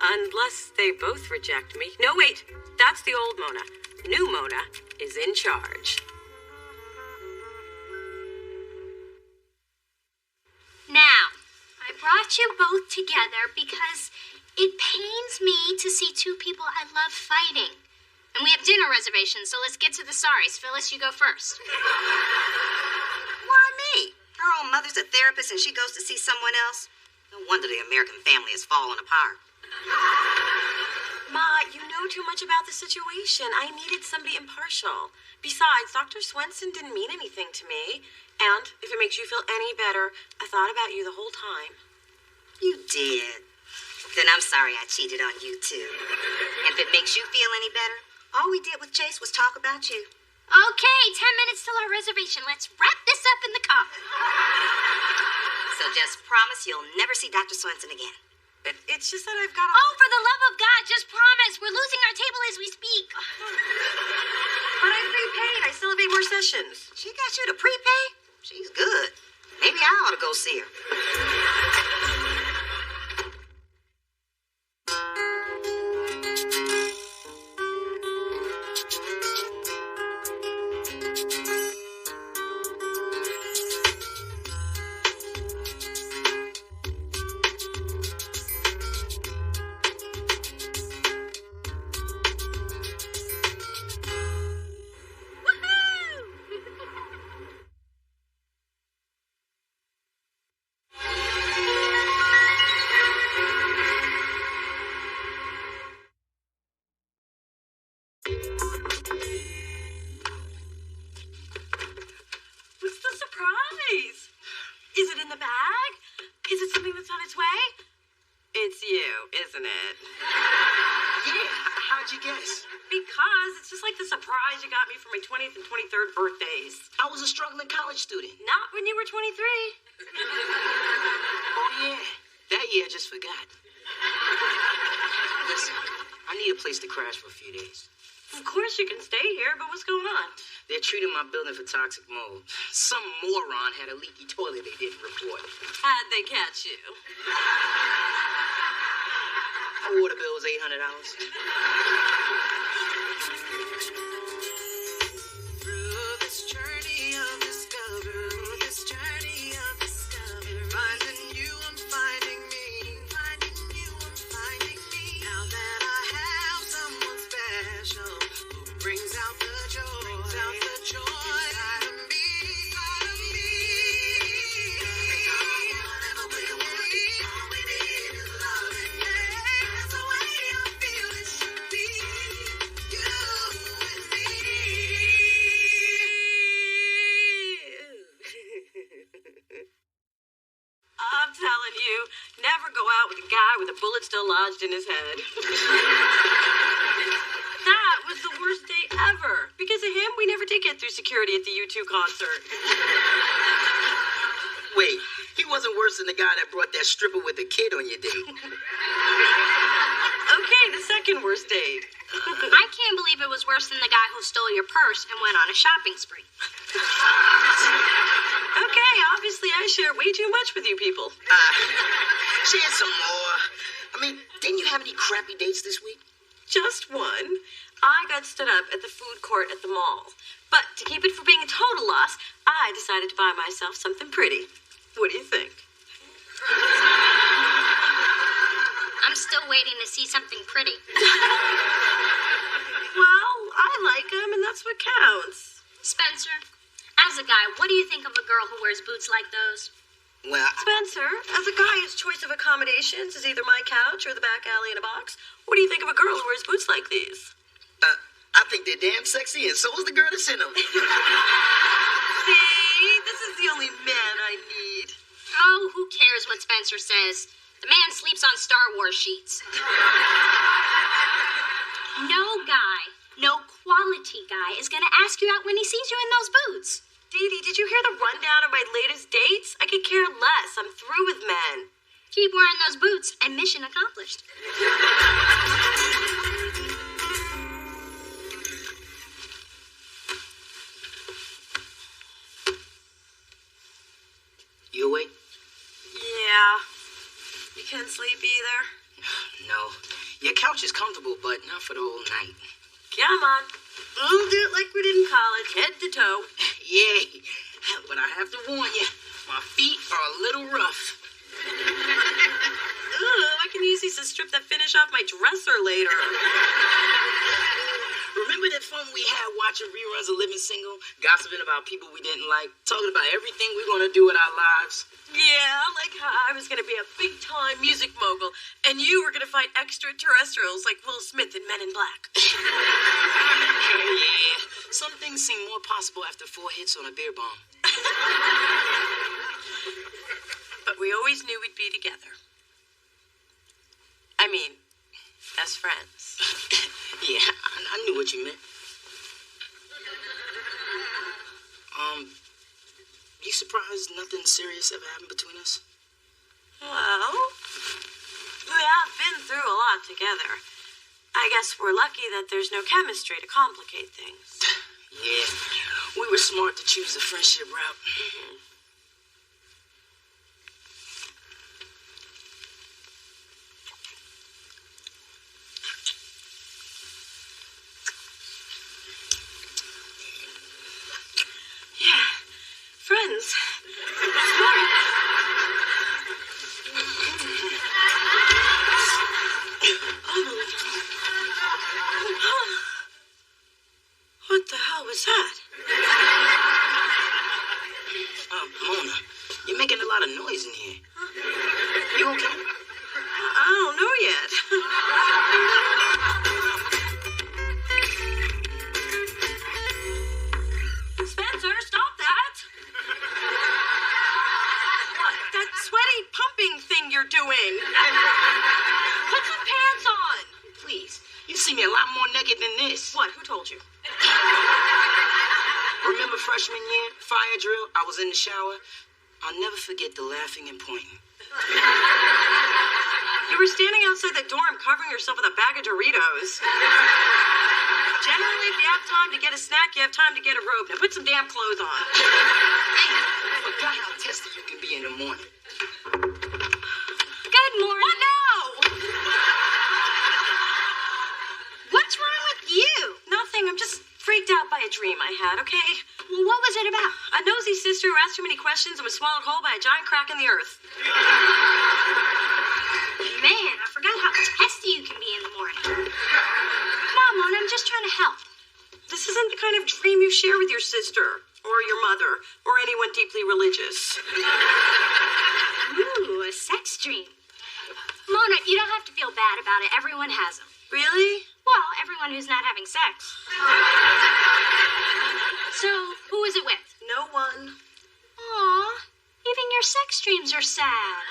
Unless they both reject me. No, wait. That's the old Mona. New Mona is in charge. Now, I brought you both together because it pains me to see two people I love fighting. And we have dinner reservations, so let's get to the sorries. Phyllis, you go first. Why me? Her own mother's a therapist and she goes to see someone else. No wonder the American family has fallen apart. Ma, you know too much about the situation. I needed somebody impartial. Besides, Dr. Swenson didn't mean anything to me. And if it makes you feel any better, I thought about you the whole time. You did. Then I'm sorry I cheated on you, too. And if it makes you feel any better, all we did with Chase was talk about you. Okay, 10 minutes till our reservation. Let's wrap this up in the car. So just promise you'll never see Dr. Swenson again. It's just that I've got a... Oh, for the love of God, just promise. We're losing our table as we speak. But I've made prepaid. I still have 8 more sessions. She got you to prepay? She's good. Maybe I ought to go see her. What's the surprise? Is it in the bag? Is it something that's on its way? It's you, isn't it? Yeah, how'd you guess? Because it's just like the surprise you got me for my 20th and 23rd birthdays. I was a struggling college student. Not when you were 23. Oh, yeah. That year, I just forgot. Listen, I need a place to crash for a few days. Of course you can stay here, but what's going on? They're treating my building for toxic mold. Some moron had a leaky toilet they didn't report. How'd they catch you? My water bill was $800. Through this journey of discovery, finding you, I'm finding me. Now that I have someone special who brings out the joy inside of me. Whatever we want, all we need is love, and that's the way I feel it should be. You and me. I'm telling you, never go out with a guy with a bullet still lodged in his head. That was the worst day ever. Because of him, we never did get through security at the U2 concert. Wait, he wasn't worse than the guy that brought that stripper with a kid on your date. Okay, the second worst date. I can't believe it was worse than the guy who stole your purse and went on a shopping spree. Okay, obviously I share way too much with you people. Share some more. I mean, didn't you have any crappy dates this week? Just one. I got stood up at the food court at the mall. But to keep it from being a total loss, I decided to buy myself something pretty. What do you think? I'm still waiting to see something pretty. Well, I like them, and that's what counts. Spencer, as a guy, what do you think of a girl who wears boots like those? Well, Spencer, as a guy whose choice of accommodations is either my couch or the back alley in a box, what do you think of a girl who wears boots like these? I think they're damn sexy, and so is the girl that's in them. See, this is the only man I need. Oh, who cares what Spencer says? The man sleeps on Star Wars sheets. No guy, no quality guy is gonna ask you out when he sees you in those boots. Dee Dee, did you hear the rundown of my latest dates? I could care less. I'm through with men. Keep wearing those boots and mission accomplished. You awake? Yeah. You can't sleep either? No. Your couch is comfortable, but not for the whole night. Come on. We'll do it like we did in college, head to toe. Yay. But I have to warn you, my feet are a little rough. Ugh, I can use these to strip that finish off my dresser later. Remember that fun we had watching reruns of Living Single, gossiping about people we didn't like, talking about everything we're going to do with our lives? Yeah, like how I was going to be a big-time music mogul, and you were going to fight extraterrestrials like Will Smith in Men in Black. Yeah, some things seem more possible after 4 hits on a beer bomb. But we always knew we'd be together. I mean, as friends. Yeah, I knew what you meant. You surprised nothing serious ever happened between us? Well, we have been through a lot together. I guess we're lucky that there's no chemistry to complicate things. Yeah, smart to choose the friendship route. Yeah, friends. What the hell was that? Mona, you're making a lot of noise in here. You okay? I don't know yet. Spencer, stop that. What? That sweaty pumping thing you're doing. Put some pants on. Please, you see me a lot more naked than this. What? Who told you? Remember freshman year, fire drill? I was in the shower. I'll never forget the laughing and pointing. You were standing outside the dorm covering yourself with a bag of Doritos. Generally, if you have time to get a snack, you have time to get a robe. Now put some damn clothes on. I forgot how testy you can be in the morning. Good morning. What now? What's wrong with you? Nothing. I'm just freaked out by a dream I had, okay? Well, what was it about? A nosy sister who asked too many questions and was swallowed whole by a giant crack in the earth. Man, I forgot how testy you can be in the morning. Come on, Mona, I'm just trying to help. This isn't the kind of dream you share with your sister, or your mother, or anyone deeply religious. Ooh, a sex dream. Mona, you don't have to feel bad about it. Everyone has them. Really? Well, everyone who's not having sex. So, who was it with? No one. Aw, even your sex dreams are sad.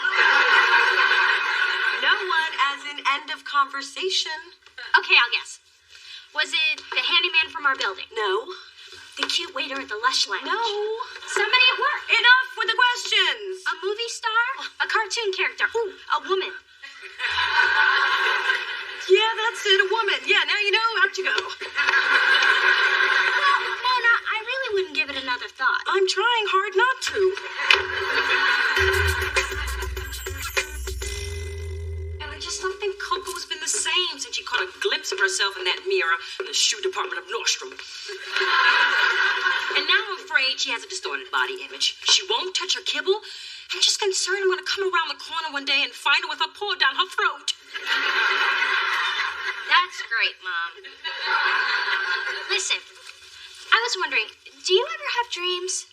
No one, as in end of conversation. Okay, I'll guess. Was it the handyman from our building? No. The cute waiter at the Lush Lounge? No. Somebody at work? Enough with the questions. A movie star? A cartoon character? Ooh, a woman. Yeah, that's it, a woman. Yeah, now you know. Out you go. Well, Mona, I really wouldn't give it another thought. I'm trying hard not to. And I just don't think Coco's been the same since she caught a glimpse of herself in that mirror in the shoe department of Nordstrom. And now I'm afraid she has a distorted body image. She won't touch her kibble. I'm just concerned I'm going to come around the corner one day and find her with a paw down her throat. That's great, Mom. Listen, I was wondering, do you ever have dreams?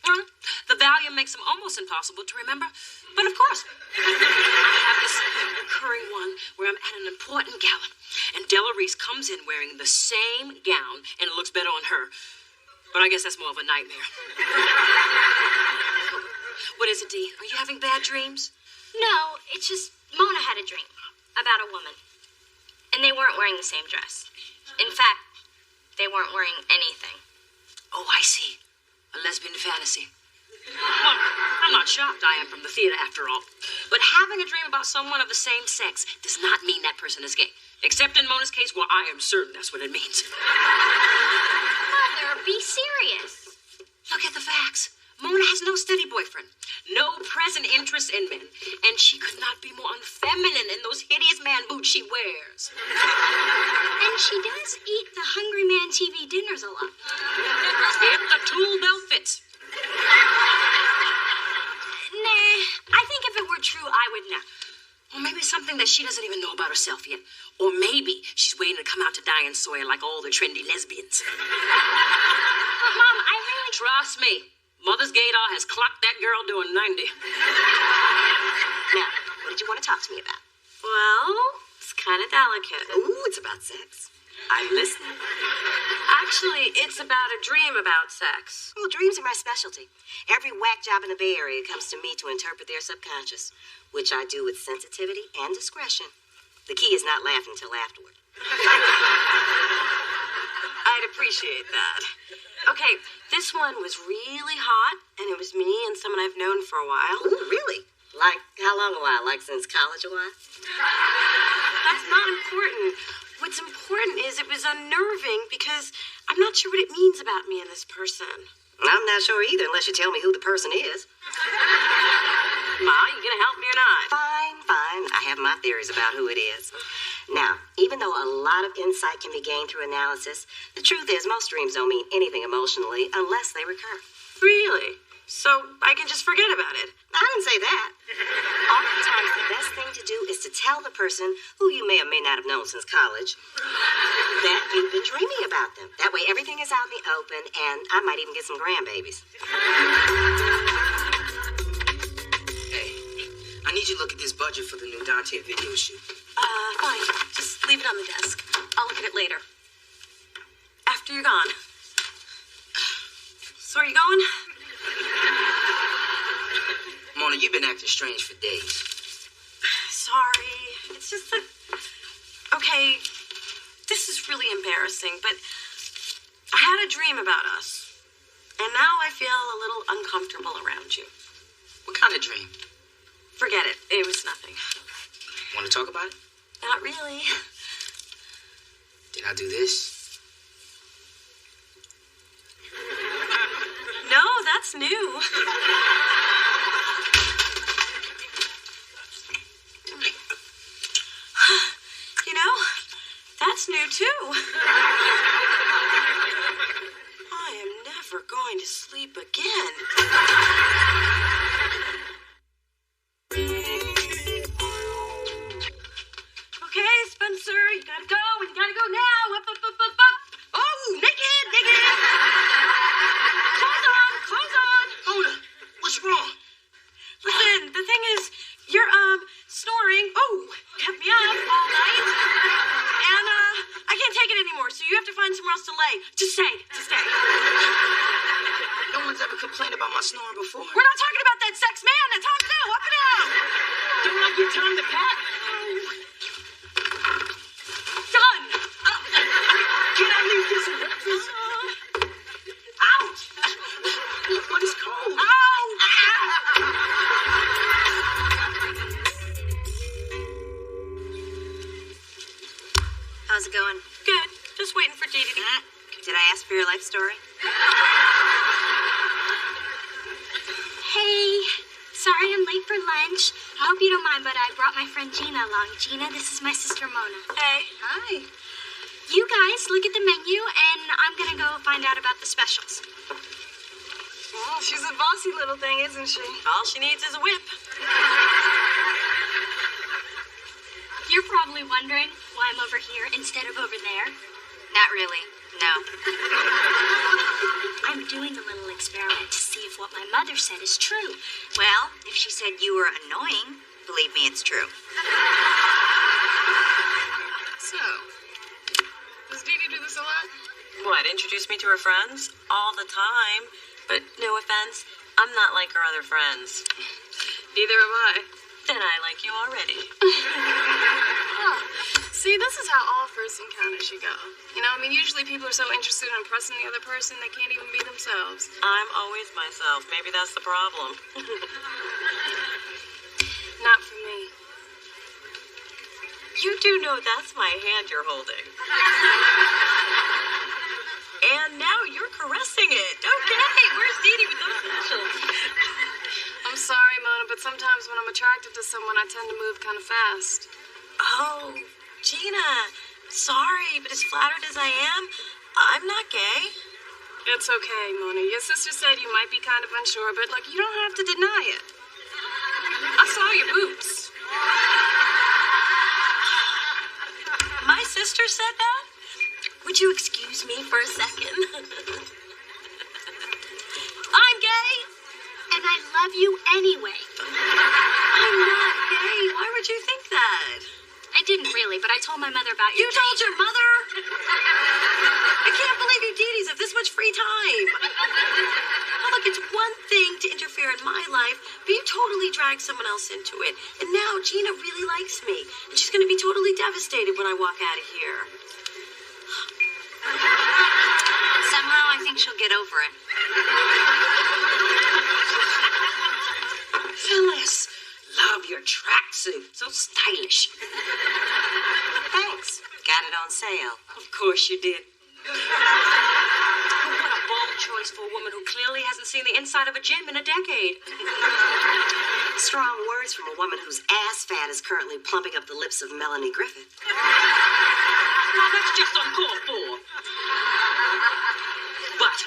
Well, the Valium makes them almost impossible to remember. But of course, I have this recurring one where I'm at an important gala, and Della Reese comes in wearing the same gown, and it looks better on her. But I guess that's more of a nightmare. What is it, Dee? Are you having bad dreams? No, it's just Mona had a dream about a woman. And they weren't wearing the same dress. In fact, they weren't wearing anything. Oh, I see. A lesbian fantasy. Well, I'm not shocked. I am from the theater, after all. But having a dream about someone of the same sex does not mean that person is gay. Except in Mona's case, where I am certain that's what it means. Mother, be serious. Look at the facts. Mona has no steady boyfriend, no present interest in men, and she could not be more unfeminine in those hideous man boots she wears. And she does eat the Hungry Man TV dinners a lot. If the tool belt fits. Nah, I think if it were true, I would know. Or maybe something that she doesn't even know about herself yet. Or maybe she's waiting to come out to Diane Sawyer like all the trendy lesbians. But, Mom, I really... Trust me. Mother's gaydar has clocked that girl doing 90. Now, what did you want to talk to me about? Well, it's kind of delicate. Ooh, it's about sex. I'm listening. Actually, it's about a dream about sex. Well, dreams are my specialty. Every whack job in the Bay Area comes to me to interpret their subconscious, which I do with sensitivity and discretion. The key is not laughing till afterward. I'd appreciate that. Okay, this one was really hot, and it was me and someone I've known for a while. Ooh, really? Like, how long a while? Like since college a while? That's not important. what's important is it was unnerving because I'm not sure what it means about me and this person. I'm not sure either unless you tell me who the person is. Ma, you gonna help me or not? Fine. I have my theories about who it is. Now, even though a lot of insight can be gained through analysis, the truth is most dreams don't mean anything emotionally unless they recur. Really? So I can just forget about it? I didn't say that. Oftentimes, the best thing to do is to tell the person who you may or may not have known since college that you've been dreaming about them. That way, everything is out in the open, and I might even get some grandbabies. Hey, I need you to look at this budget for the new Dante video shoot. Fine. Just leave it on the desk. I'll look at it later. After you're gone. So are you going? Mona, you've been acting strange for days. Sorry. It's just that... Okay, this is really embarrassing, but I had a dream about us. And now I feel a little uncomfortable around you. What kind of dream? Forget it. It was nothing. Want to talk about it? Not really. Did I do this? No, that's new. You know, that's new too. I am never going to sleep again. Okay, Spencer, you gotta go, and you gotta go now. Up. Oh, naked. Clothes on. Mona, what's wrong? Listen, the thing is, you're, snoring. Oh, kept me up all night. And, I can't take it anymore, so you have to find somewhere else to lay. To stay. No one's ever complained about my snoring before. We're not talking about that sex, man. It's time now. Up and out. Don't I get time to pack? Done. Can I leave this in breakfast? Ouch! What is cold? How's it going? Good. Just waiting for Dee to... Did I ask for your life story? Hey, sorry I'm late for lunch. I hope you don't mind, but I brought my friend Gina along. Gina, this is my sister Mona. Hey. Hi. You guys look at the menu, and I'm gonna go find out about the specials. Well, she's a bossy little thing, isn't she? All she needs is a whip. You're probably wondering why I'm over here instead of over there. Not really. No. I'm doing a little experiment to see if what my mother said is true. Well, if she said you were annoying, believe me, it's true. So, does Dee Dee do this a lot? What, introduce me to her friends? All the time. But no offense, I'm not like her other friends. Neither am I. Then I like you already. See, this is how all first encounters should go. You know, I mean, usually people are so interested in impressing the other person they can't even be themselves. I'm always myself. Maybe that's the problem. Not for me. You do know that's my hand you're holding. And now you're caressing it. Okay, where's Dee Dee with those specials? I'm sorry, Mona, but sometimes when I'm attracted to someone, I tend to move kind of fast. Oh, Gina, sorry, but as flattered as I am, I'm not gay. It's okay, Mona. Your sister said you might be kind of unsure, but, you don't have to deny it. I saw your boobs. My sister said that? Would you excuse me for a second? I'm gay. And I love you anyway. I'm not gay. Why would you think that? I didn't really, but I told my mother about You told your mother? I can't believe you Dee Dees have this much free time. Now, look, it's one thing to interfere in my life, but you totally dragged someone else into it. And now Gina really likes me, and she's going to be totally devastated when I walk out of here. Somehow I think she'll get over it. Phyllis, love your tracksuit. So stylish. Thanks. Thanks. Got it on sale. Of course you did. What a bold choice for a woman who clearly hasn't seen the inside of a gym in a decade. Strong words from a woman whose ass fat is currently plumping up the lips of Melanie Griffith. Now that's just uncalled for. But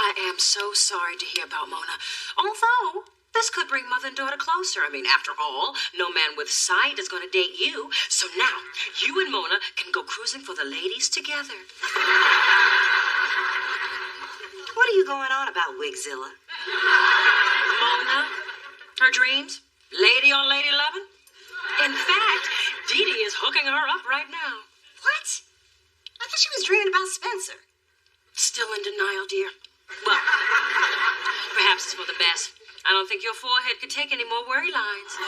I am so sorry to hear about Mona. Although this could bring mother and daughter closer. I mean, after all, no man with sight is going to date you. So now you and Mona can go cruising for the ladies together. What are you going on about, Wigzilla? Mona, her dreams, lady on lady loving. In fact, Dee Dee is hooking her up right now. What? I thought she was dreaming about Spencer. Still in denial, dear. Well, perhaps it's for the best. I don't think your forehead could take any more worry lines.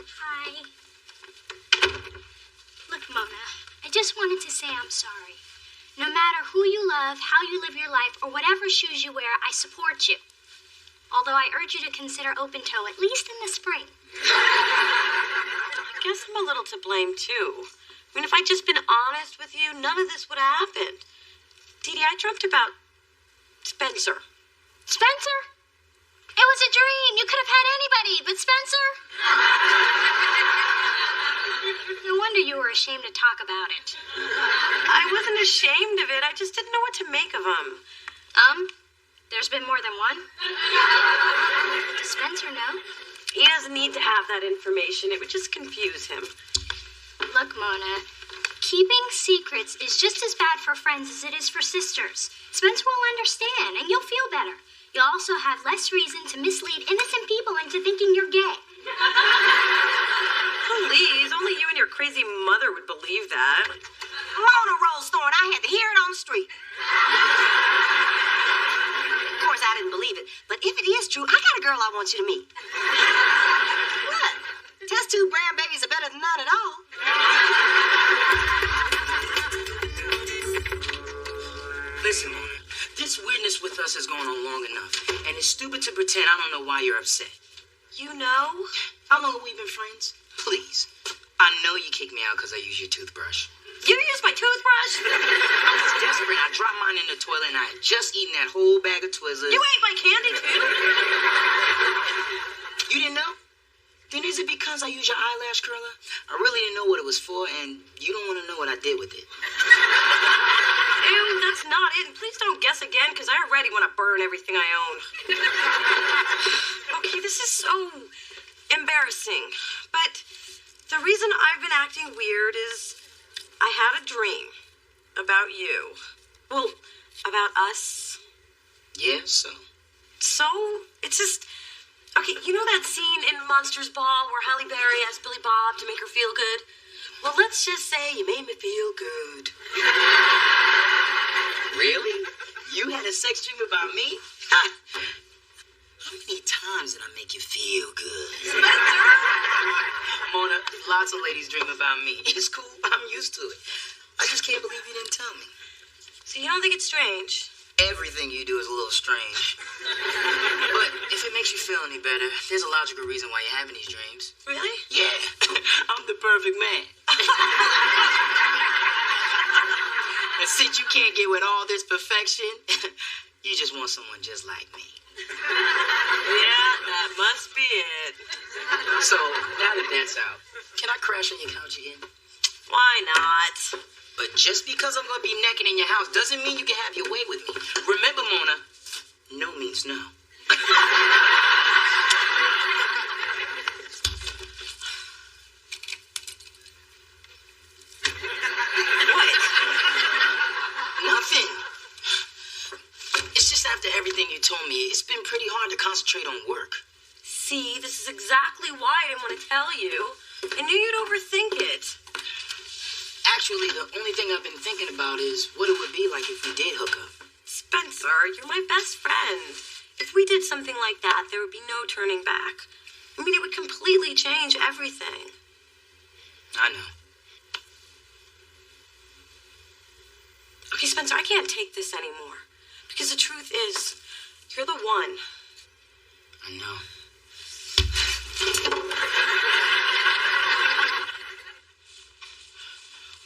Hi. Look, Mona, I just wanted to say I'm sorry. No matter who you love, how you live your life, or whatever shoes you wear, I support you. Although I urge you to consider open toe, at least in the spring. I guess I'm a little to blame, too. I mean, if I'd just been honest with you, none of this would have happened. Dee Dee, I dreamt about Spencer. Spencer? It was a dream. You could have had anybody, but Spencer? No wonder you were ashamed to talk about it. I wasn't ashamed of it. I just didn't know what to make of him. There's been more than one? Does Spencer know? He doesn't need to have that information. It would just confuse him. Look, Mona, keeping secrets is just as bad for friends as it is for sisters. Spencer will understand, and you'll feel better. You'll also have less reason to mislead innocent people into thinking you're gay. Please, only you and your crazy mother would believe that. Mona Rolesthorne, I had to hear it on the street. Of course, I didn't believe it, but if it is true, I got a girl I want you to meet. What? Test tube brand babies are better than none at all. Listen, Mona, this weirdness with us has gone on long enough, and it's stupid to pretend I don't know why you're upset. You know? How long have we been friends? Please. I know you kicked me out because I used your toothbrush. You used my toothbrush? I was desperate. I dropped mine in the toilet, and I had just eaten that whole bag of Twizzlers. You ate my candy, too? You didn't know? Then is it because I used your eyelash curler? I really didn't know what it was for, and you don't want to know what I did with it. Ew, that's not it. And please don't guess again, because I already want to burn everything I own. Okay, this is so embarrassing. But the reason I've been acting weird is I had a dream about you. Well, about us. Yeah, so? So, it's just... Okay, you know that scene in Monsters Ball where Halle Berry asked Billy Bob to make her feel good? Well, let's just say you made me feel good. Really? You had a sex dream about me? How many times did I make you feel good? Mona, lots of ladies dream about me. It's cool. I'm used to it. I just can't believe you didn't tell me. So you don't think it's strange? Everything you do is a little strange. But if it makes you feel any better, there's a logical reason why you're having these dreams. Really? Yeah. I'm the perfect man. And since you can't get with all this perfection, you just want someone just like me. Yeah, that must be it. So, now that that's out, can I crash on your couch again? Why not? But just because I'm going to be naked in your house doesn't mean you can have your way with me. Remember, Mona, no means no. What? Nothing. It's just after everything you told me, it's been pretty hard to concentrate on work. See, this is exactly why I didn't want to tell you. I knew you'd overthink it. Actually, the only thing I've been thinking about is what it would be like if we did hook up. Spencer, you're my best friend. If we did something like that, there would be no turning back. I mean, it would completely change everything. I know. Okay, Spencer, I can't take this anymore. Because the truth is, you're the one. I know.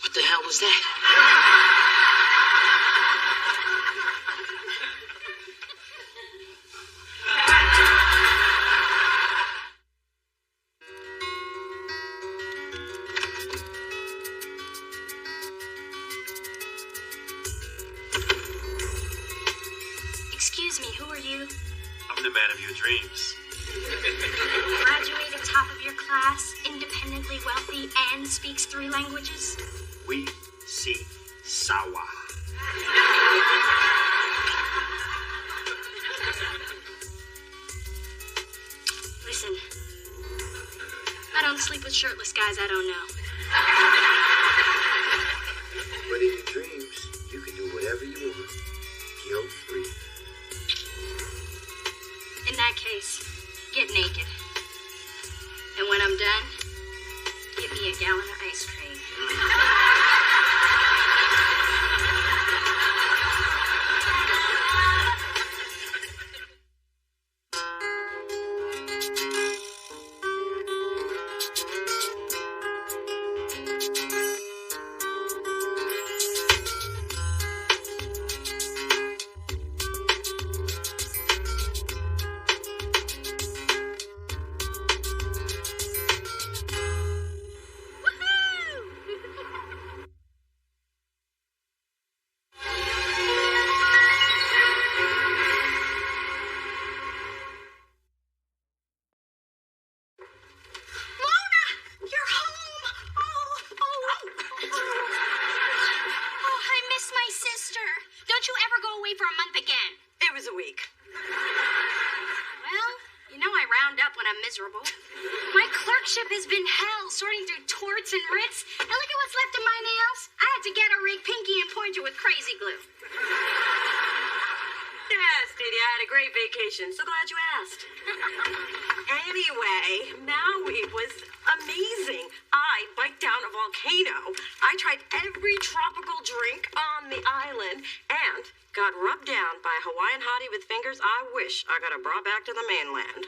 What the hell was that? Excuse me, who are you? I'm the man of your dreams. Graduated top of your class, independently wealthy, and speaks 3 languages? We see Sawa. Listen, I don't sleep with shirtless guys I don't know. But in your dreams, you can do whatever you want. Guilt free. In that case, get naked. And when I'm done, give me a gallon of ice cream. Miserable. My clerkship has been hell, sorting through torts and writs. And look at what's left of my nails. I had to get a rig pinky and pointer with crazy glue. Yes, Didi, I had a great vacation. So glad you asked. Anyway, Maui was amazing. I biked down a volcano. I tried every tropical drink on the island and got rubbed down by a Hawaiian hottie with fingers I wish I could have brought back to the mainland.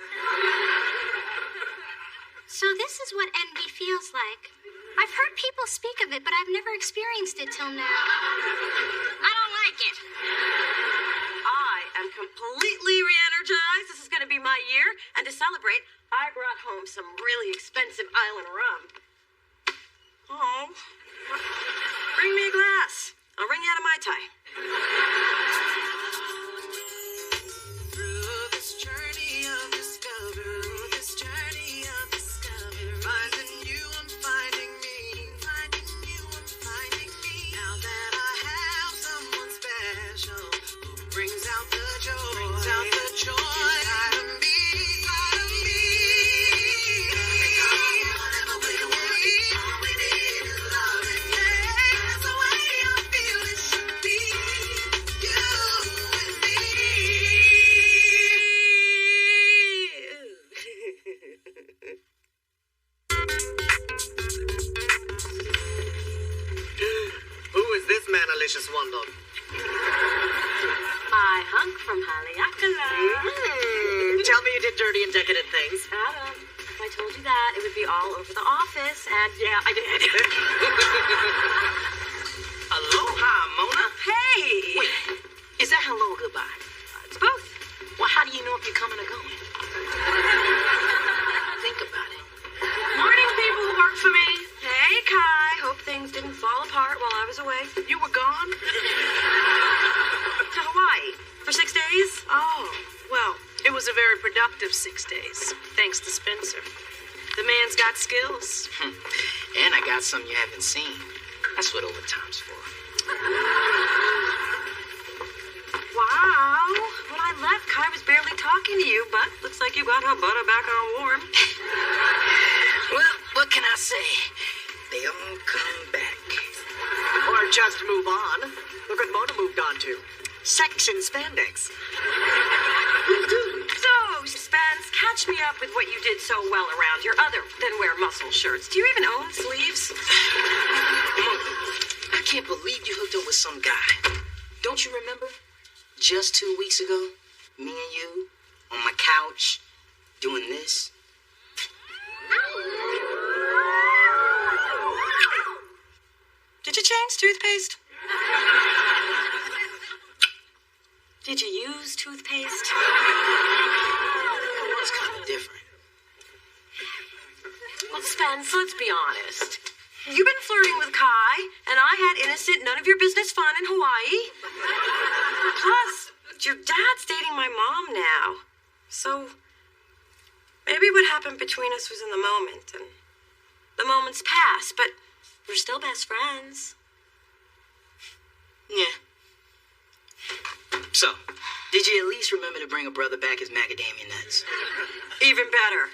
So this is what envy feels like. I've heard people speak of it, but I've never experienced it till now. I don't like it. I am completely re-energized. This is going to be my year. And to celebrate, I brought home some really expensive island rum. Oh. Bring me a glass. I'll bring you out of Mai Tai. Through this journey of discovery, finding you, I'm finding me, finding you, I'm finding me. Now that I have someone special who brings out the joy inside of me. Whatever we want, all we need is love, and that's the way I feel it should be. You and me. Who is this manalicious wonder? My hunk from Haleakala. Tell me you did dirty and decadent things. Adam, if I told you that, it would be all over the office, and yeah, I did. Aloha, Mona. Hey! Wait, is that hello or goodbye? It's both. Well, how do you know if you're coming or going? Think about it. Morning, people who work for me. Hey, Kai. Hope things didn't fall apart while I was away. You were gone? To Hawaii. For 6 days? Oh, well, it was a very productive 6 days, thanks to Spencer. The man's got skills. And I got something you haven't seen. That's what overtime's for. Wow. When I left, Kai was barely talking to you, but looks like you got her butter back on warm. Well, what can I say? They all come back. Or just move on. Look what Mona moved on to. Sex and spandex. So, Spence, catch me up with what you did so well around your other thin-wear muscle shirts. Do you even own sleeves? I can't believe you hooked up with some guy. Don't you remember? Just 2 weeks ago, me and you on my couch doing this. Did you change toothpaste? Did you use toothpaste? It's kind of different. Well, Spence, let's be honest. You've been flirting with Kai, and I had innocent, none of your business fun in Hawaii. Plus, your dad's dating my mom now. So, maybe what happened between us was in the moment, and the moment's past, but we're still best friends. Yeah. So, did you at least remember to bring a brother back his macadamia nuts? Even better.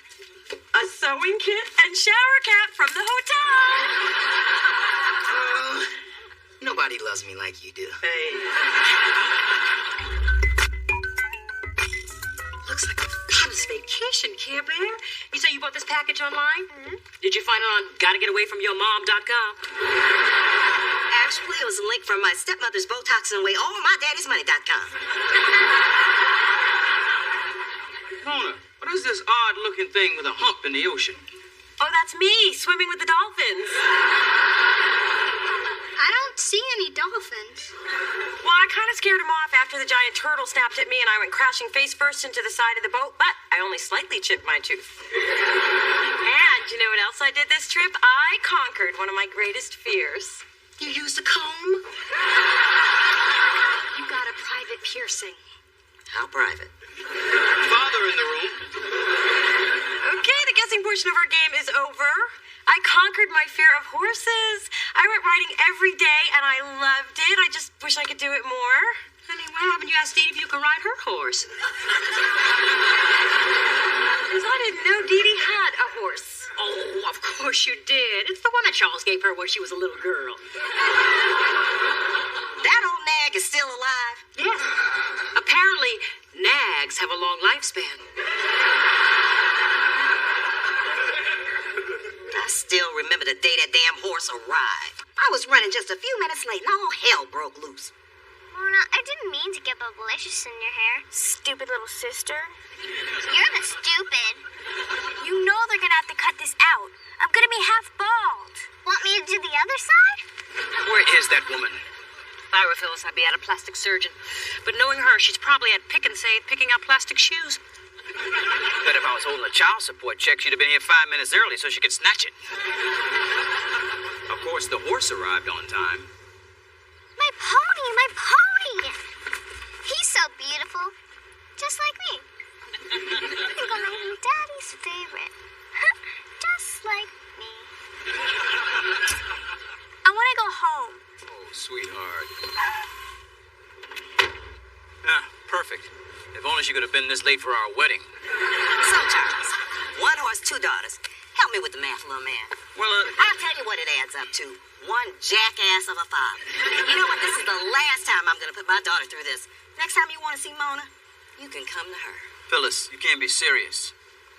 A sewing kit and shower cap from the hotel. Nobody loves me like you do. Hey. Looks like a fabulous vacation, Care Bear. You say you bought this package online? Mm-hmm. Did you find it on gottagetawayfromyourmom.com? Actually, it was a link from my stepmother's Botox and MyDaddy'sMoney.com. Mona, what is this odd-looking thing with a hump in the ocean? Oh, that's me, swimming with the dolphins. I don't see any dolphins. Well, I kind of scared him off after the giant turtle snapped at me and I went crashing face first into the side of the boat, but I only slightly chipped my tooth. And you know what else I did this trip? I conquered one of my greatest fears. You used a comb? You got a private piercing. How private? Father in the room. Okay, the guessing portion of our game is over. I conquered my fear of horses. I went riding every day, and I loved it. I just wish I could do it more. Honey, why haven't you asked Dee Dee if you could ride her horse? Because I didn't know Dee Dee had a horse. Oh, of course you did. It's the one that Charles gave her when she was a little girl. That old nag is still alive? Yes. Apparently, nags have a long lifespan. I still remember the day that damn horse arrived. I was running just a few minutes late and all hell broke loose. Mona, I didn't mean to get bubblicious in your hair. Stupid little sister. You're the stupid. You know they're gonna have to cut this out. I'm gonna be half bald. Want me to do the other side? Where is that woman? If I were Phyllis, I'd be at a plastic surgeon. But knowing her, she's probably at Pick and Save picking out plastic shoes. Bet if I was holding a child support check, she'd have been here 5 minutes early so she could snatch it. Of course, the horse arrived on time. My pony, my pony! He's so beautiful. Just like me. I think I'm my daddy's favorite. Just like me. I want to go home. Oh, sweetheart. Ah, perfect. If only she could have been this late for our wedding. So, Charles, one horse, two daughters. Help me with the math, little man. Well, I'll tell you what it adds up to. One jackass of a father. You know what? This is the last time I'm going to put my daughter through this. Next time you want to see Mona, you can come to her. Phyllis, you can't be serious.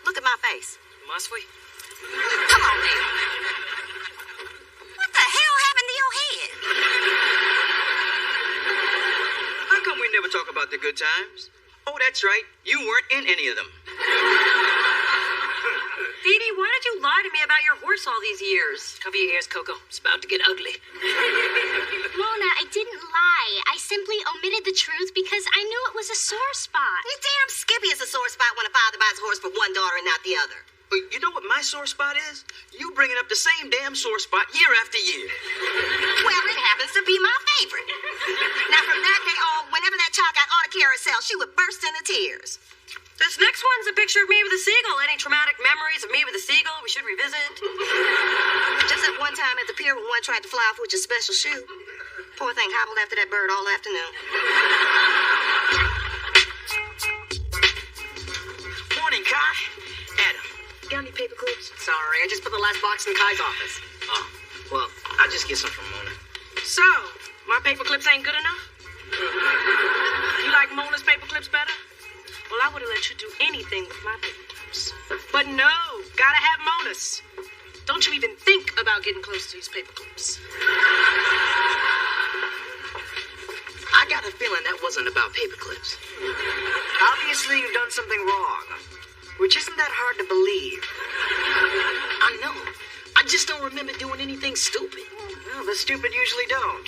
Look at my face. Must we? Come on, baby. What the hell happened to your head? How come we never talk about the good times? Oh, that's right. You weren't in any of them. Dee Dee, why did you lie to me about your horse all these years? Cover your ears, Coco. It's about to get ugly. Mona, I didn't lie. I simply omitted the truth because I knew it was a sore spot. You damn skippy is a sore spot when a father buys a horse for one daughter and not the other. But you know what my sore spot is? You bringing up the same damn sore spot year after year. Well, it happens to be my favorite. Now, from that day on, whenever that child got on a carousel, she would burst into tears. This next one's a picture of me with a seagull. Any traumatic memories of me with a seagull we should revisit? Just that one time at the pier when one tried to fly off with your special shoe. Poor thing hobbled after that bird all afternoon. Morning, Kai. Adam, got any paper clips? Sorry, I just put the last box in Kai's office. Oh, well, I'll just get some from Mona. So, my paper clips ain't good enough? You like Mona's paper clips better? Well, I would have let you do anything with my paper clips. But no, gotta have Mona's. Don't you even think about getting close to these paper clips. I got a feeling that wasn't about paper clips. Obviously, you've done something wrong, which isn't that hard to believe. I know. I just don't remember doing anything stupid. Well, the stupid usually don't.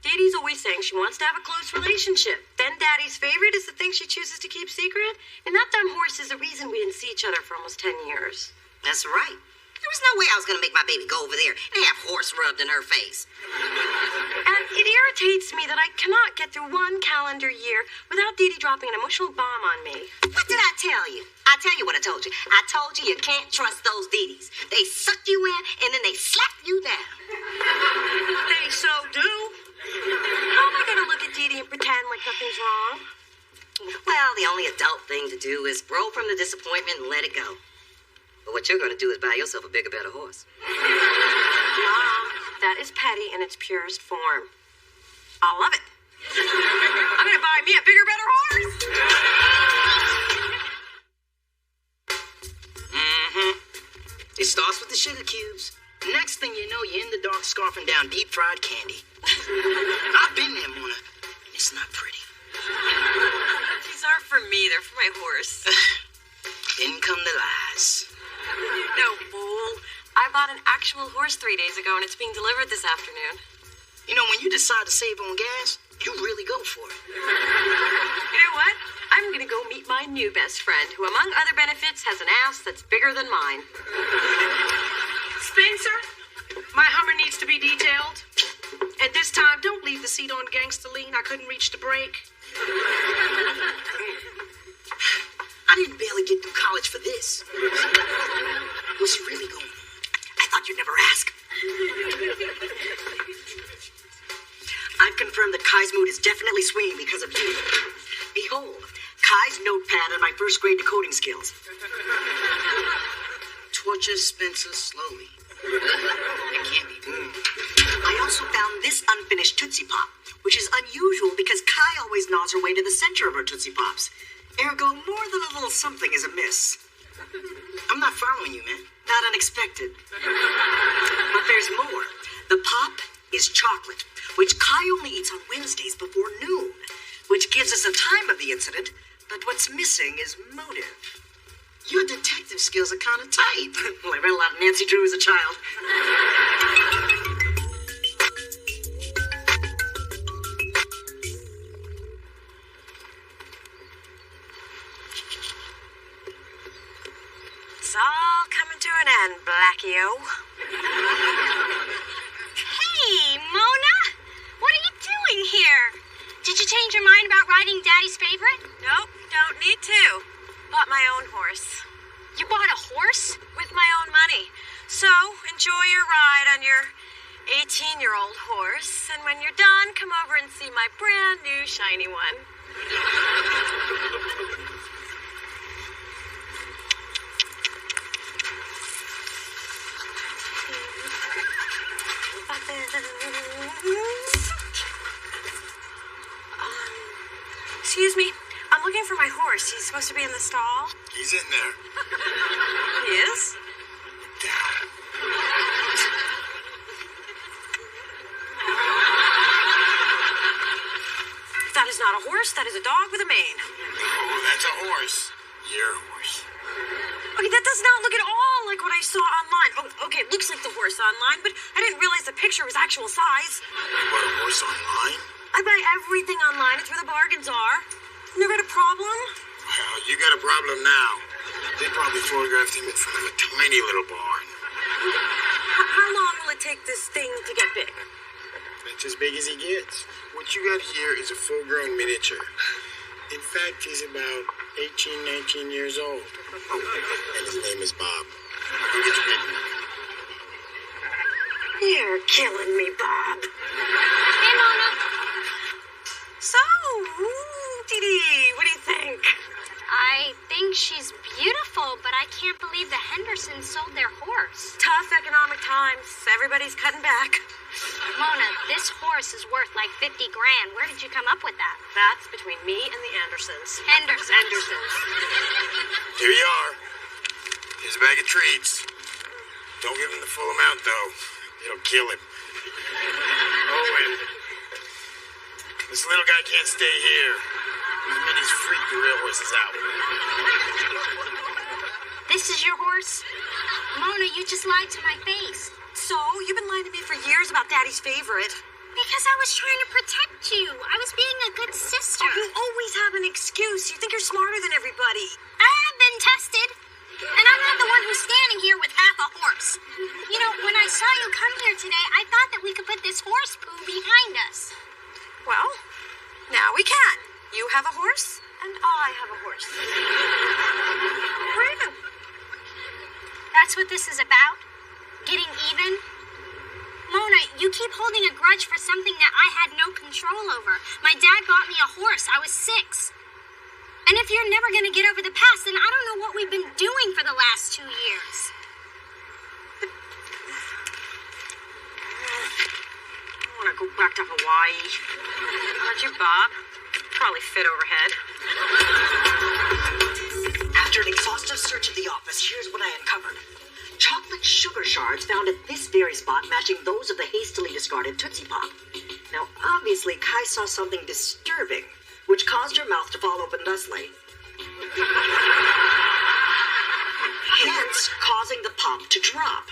Dee Dee's always saying she wants to have a close relationship. Then Daddy's favorite is the thing she chooses to keep secret. And that dumb horse is the reason we didn't see each other for almost 10 years. That's right. There was no way I was going to make my baby go over there and have horse rubbed in her face. And it irritates me that I cannot get through one calendar year without Dee Dee dropping an emotional bomb on me. What did I tell you? I tell you what I told you. I told you you can't trust those Dee Dees. They suck you in and then they slap you down. They so do. How am I going to look at Dee Dee and pretend like nothing's wrong? Well, the only adult thing to do is grow from the disappointment and let it go. But what you're going to do is buy yourself a bigger, better horse. Mom, that is petty in its purest form. I love it. I'm going to buy me a bigger, better horse. It starts with the sugar cubes. Next thing you know, you're in the dark scarfing down deep-fried candy. I've been there, Mona, and it's not pretty. These aren't for me. They're for my horse. Then come the lies. No, fool. I bought an actual horse 3 days ago, and it's being delivered this afternoon. You know, when you decide to save on gas, you really go for it. You know what? I'm going to go meet my new best friend, who, among other benefits, has an ass that's bigger than mine. Spencer, my Hummer needs to be detailed. And this time, don't leave the seat on gangster lean. I couldn't reach the brake. I didn't barely get through college for this. What's he really going on? I thought you'd never ask. I've confirmed that Kai's mood is definitely swinging because of you. Behold, Kai's notepad and my first grade decoding skills. Torture Spencer slowly. It can't be. I also found this unfinished Tootsie Pop, which is unusual because Kai always nods her way to the center of her Tootsie Pops. Ergo, more than a little something is amiss. I'm not following you, man. Not unexpected. But there's more. The pop is chocolate, which Kai only eats on Wednesdays before noon, which gives us a time of the incident, but what's missing is motive. Your detective skills are kind of tight. Well, I read a lot of Nancy Drew as a child. It's all coming to an end, Blackie-O. Hey, Mona! What are you doing here? Did you change your mind about riding Daddy's favorite? Nope, don't need to. Bought my own horse. You bought a horse? With my own money. So, enjoy your ride on your 18-year-old horse, and when you're done, come over and see my brand new shiny one. Excuse me. I'm looking for my horse. He's supposed to be in the stall. He's in there. He is? That is not a horse. That is a dog with a mane. Oh, that's a horse. Your horse. Okay, that does not look at all like what I saw online. Oh, okay, it looks like the horse online, but I didn't realize the picture was actual size. You bought a horse online? I buy everything online. It's where the bargains are. Never had a problem? Well, you got a problem now. They probably photographed him in front of a tiny little barn. How long will it take this thing to get big? That's as big as he gets. What you got here is a full-grown miniature. In fact, he's about 18, 19 years old. Oh, and his name is Bob. He gets bitten. You're killing me, Bob. Hey, Mona. So, Dee Dee, what do you think? I think she's beautiful, but I can't believe the Hendersons sold their horse. Tough economic times. Everybody's cutting back. Mona, this horse is worth like 50 grand. Where did you come up with that? That's between me and the Andersons. Hendersons. Here you are. Here's a bag of treats. Don't give him the full amount, though. It'll kill him. Oh, and this little guy can't stay here. And he's freaked the real horses out. This is your horse? Mona, you just lied to my face. So, you've been lying to me for years about Daddy's favorite. Because I was trying to protect you. I was being a good sister. You always have an excuse. You think you're smarter than everybody. I have been tested. And I'm not the one who's standing here with half a horse. You know, when I saw you come here today, I thought that we could put this horse poo behind us. Well, now we can. You have a horse, and I have a horse. We're even. That's what this is about? Getting even? Mona, you keep holding a grudge for something that I had no control over. My dad bought me a horse. I was 6. And if you're never going to get over the past, then I don't know what we've been doing for the last 2 years. I want to go back to Hawaii. Aren't you, Bob? Probably fit overhead. After an exhaustive search of the office, here's what I uncovered. Chocolate sugar shards found at this very spot matching those of the hastily discarded Tootsie Pop. Now, obviously, Kai saw something disturbing, which caused her mouth to fall open thusly. Hence, causing the pop to drop.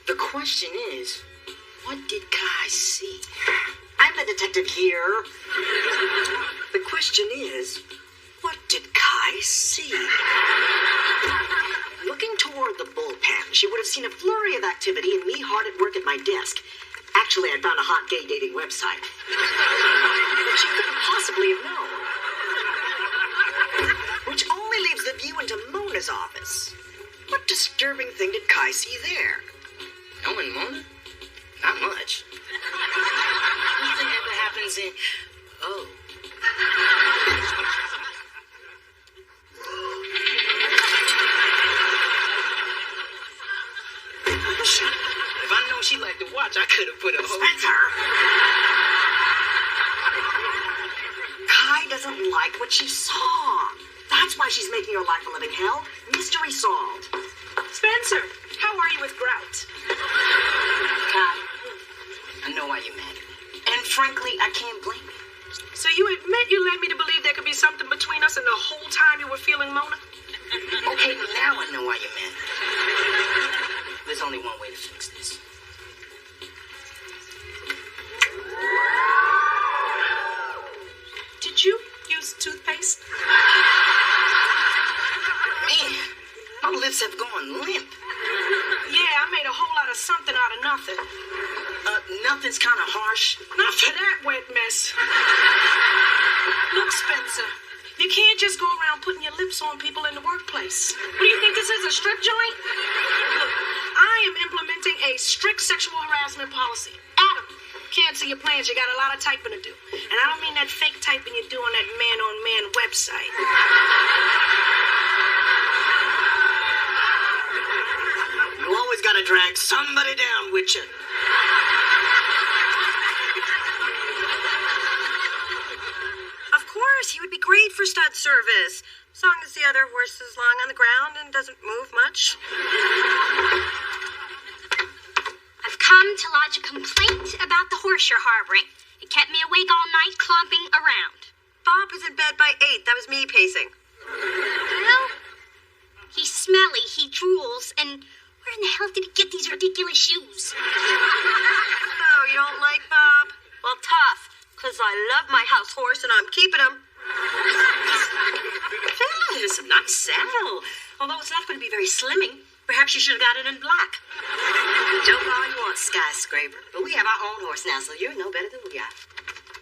The question is, what did Kai see? I'm the detective here. The question is, what did Kai see? Looking toward the bullpen, she would have seen a flurry of activity and me hard at work at my desk. Actually, I found a hot gay dating website. But she couldn't possibly have known. Which only leaves the view into Mona's office. What disturbing thing did Kai see there? Knowing Mona? Not much. Nothing ever happens in... Oh. If I known she liked to watch, I could have put a whole... Spencer! Kai doesn't like what she saw. That's why she's making her life a living hell. Mystery solved. Spencer, how are you with Grout? Kai, I know why you're mad at me. And frankly, I can't blame you. So you admit you led me to believe there could be something between us and the whole time you were feeling Mona? Okay, now I know why you're mad at me. There's only one way to fix this. Did you use toothpaste? Man, my lips have gone limp. Yeah, I made a whole lot of something out of nothing. Nothing's kind of harsh. Not for that wet mess. Look, Spencer, you can't just go around putting your lips on people in the workplace. What do you think this is, a strip joint? Look, I am implementing a strict sexual harassment policy. Adam, can't see your plans. You got a lot of typing to do. And I don't mean that fake typing you do on that man-on-man website. You always gotta drag somebody down with you. Of course, he would be great for stud service. As long as the other horse is lying on the ground and doesn't move much. I've come to lodge a complaint about the horse you're harboring. It kept me awake all night clomping around. Bob was in bed by 8. That was me pacing. Well, he's smelly, he drools, and where in the hell did he get these ridiculous shoes? Oh, you don't like Bob? Well, tough, because I love my house horse and I'm keeping him. That is a nice saddle. Although it's not going to be very slimming. Perhaps you should have got it in black. Joke all you want, skyscraper. But we have our own horse now, so you're no better than we are.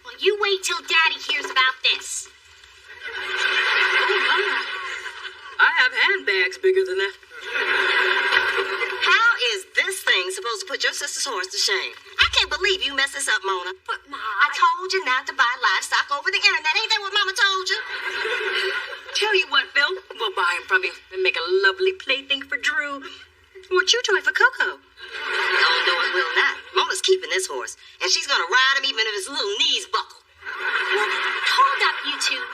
Well, you wait till Daddy hears about this. I have handbags bigger than that. How is this thing supposed to put your sister's horse to shame? I can't believe you messed this up, Mona. But, Ma, I told you not to buy livestock over the internet. Ain't that what Mama told you? Tell you what, Bill, we'll buy him from you and make a lovely plaything for Drew. Or a chew toy for Coco. Oh, no, it will not. Mona's keeping this horse, and she's gonna ride him even if his little knees buckle. Well, hold up, you two.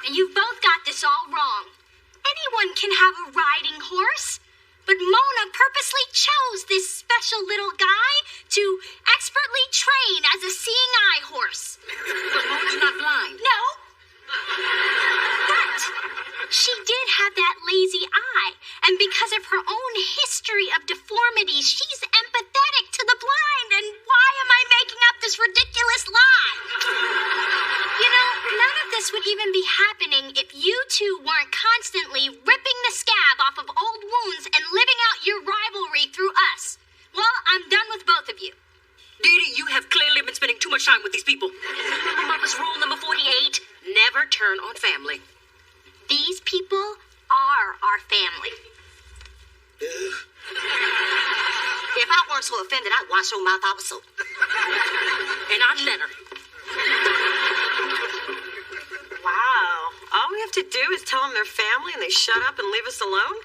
And you both got this all wrong. Anyone can have a riding horse. But Mona purposely chose this special little guy to expertly train as a seeing eye horse. But Mona's not blind. No, so offended I'd wash your mouth out with soap. And I'd let her. Wow. All we have to do is tell them they're family and they shut up and leave us alone?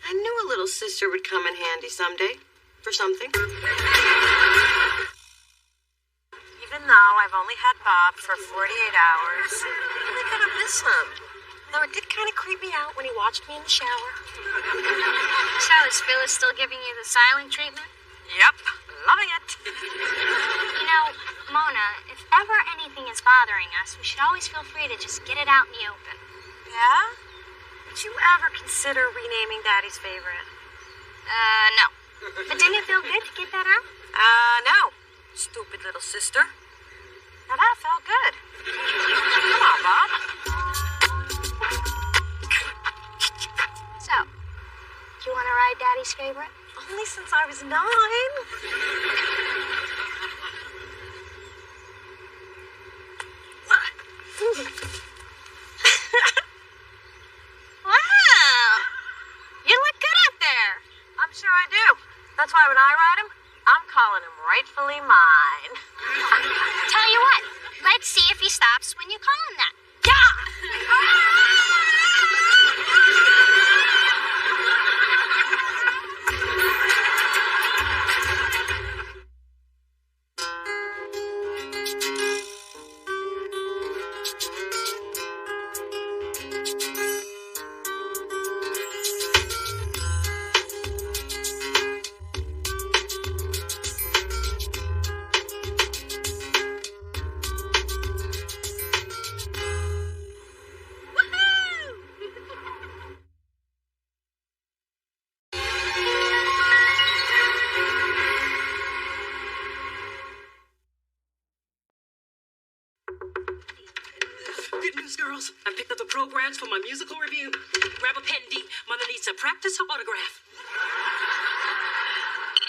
I knew a little sister would come in handy someday. For something. Even though I've only had Bob for 48 hours, I really kind of miss him. Though it did kind of creep me out when he watched me in the shower. So is Phyllis still giving you the silent treatment? Yep, loving it. You know, Mona, if ever anything is bothering us, we should always feel free to just get it out in the open. Yeah? Would you ever consider renaming Daddy's favorite? No. But didn't it feel good to get that out? No. Stupid little sister. Now that felt good. Come on, Bob. So, do you want to ride Daddy's favorite? Only since I was 9. Wow! You look good up there. I'm sure I do. That's why when I ride him, I'm calling him rightfully mine. Tell you what, let's see if he stops when you call him that. Good news, girls. I picked up the programs for my musical review. Grab a pen, D. Mother needs to practice her autograph.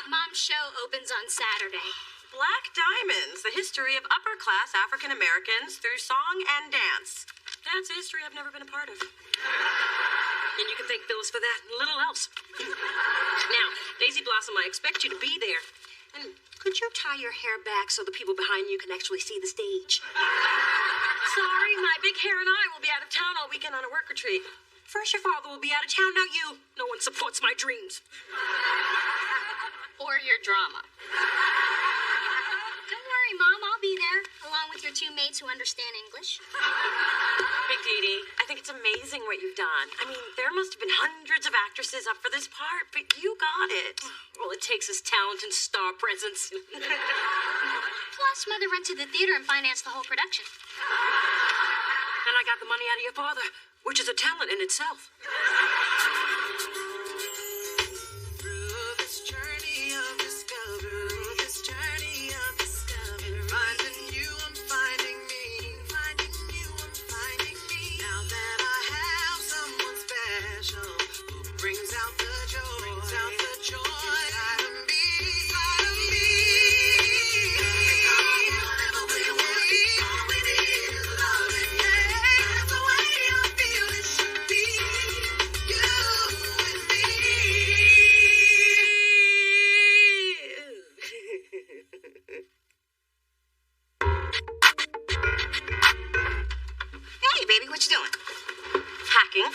Mom's show opens on Saturday. Black Diamonds, the history of upper-class African Americans through song and dance. That's a history I've never been a part of. And you can thank Phyllis for that and little else. Now, Daisy Blossom, I expect you to be there. And could you tie your hair back so the people behind you can actually see the stage? Sorry, my big hair and I will be out of town all weekend on a work retreat. First, your father will be out of town, now you. No one supports my dreams. Or your drama. Don't worry, Mom, I'll be there, along with your 2 mates who understand English. Big Dee Dee, I think it's amazing what you've done. I mean, there must have been hundreds of actresses up for this part, but you got it. All it takes is talent and star presence. Plus, Mother rented the theater and financed the whole production. And I got the money out of your father, which is a talent in itself.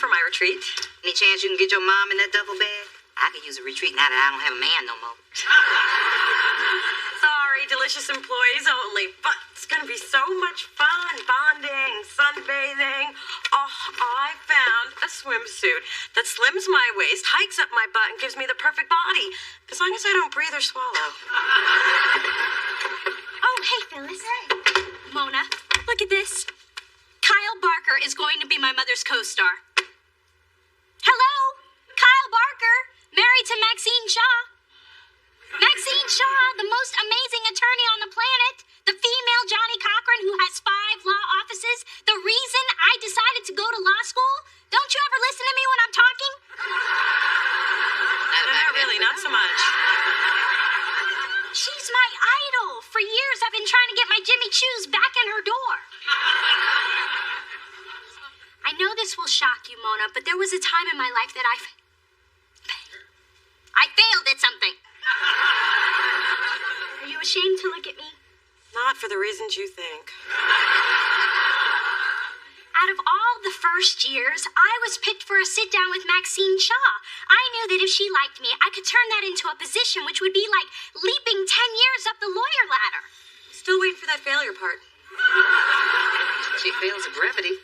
For my retreat. Any chance you can get your mom in that duffel bag? I could use a retreat now that I don't have a man no more. Sorry, delicious employees only, but it's gonna be so much fun. Bonding, sunbathing. Oh, I found a swimsuit that slims my waist, hikes up my butt, and gives me the perfect body. As long as I don't breathe or swallow. Oh, hey, Phyllis. Hey. Mona, look at this. Kyle Barker is going to be my mother's co-star. Hello? Kyle Barker, married to Maxine Shaw. Maxine Shaw, the most amazing attorney on the planet. The female Johnny Cochran who has 5 law offices. The reason I decided to go to law school. Don't you ever listen to me when I'm talking? Not really, not so much. She's my idol. For years, I've been trying to get my Jimmy Choos back in her door. I know this will shock you, Mona, but there was a time in my life that I failed at something. the reasons you think. Out of all the first years, I was picked for a sit-down with Maxine Shaw. I knew that if she liked me, I could turn that into a position which would be like leaping 10 years up the lawyer ladder. Still waiting for that failure part. She fails at brevity.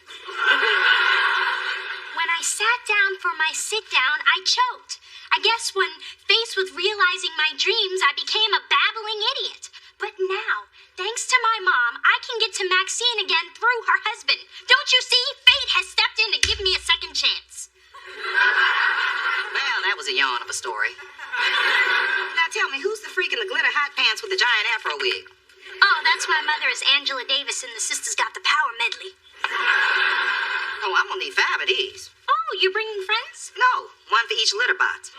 When I sat down for my sit-down, I choked. I guess when faced with realizing my dreams, I became a babbling idiot. But now, thanks to my mom, I can get to Maxine again through her husband. Don't you see? Fate has stepped in to give me a second chance. Well, that was a yawn of a story. Now tell me, who's the freak in the glitter hot pants with the giant afro wig? Oh, that's my mother is Angela Davis in the Sisters Got the Power medley. Oh, I'm gonna need 5 of these. Oh, you're bringing friends? No, 1 for each litter box.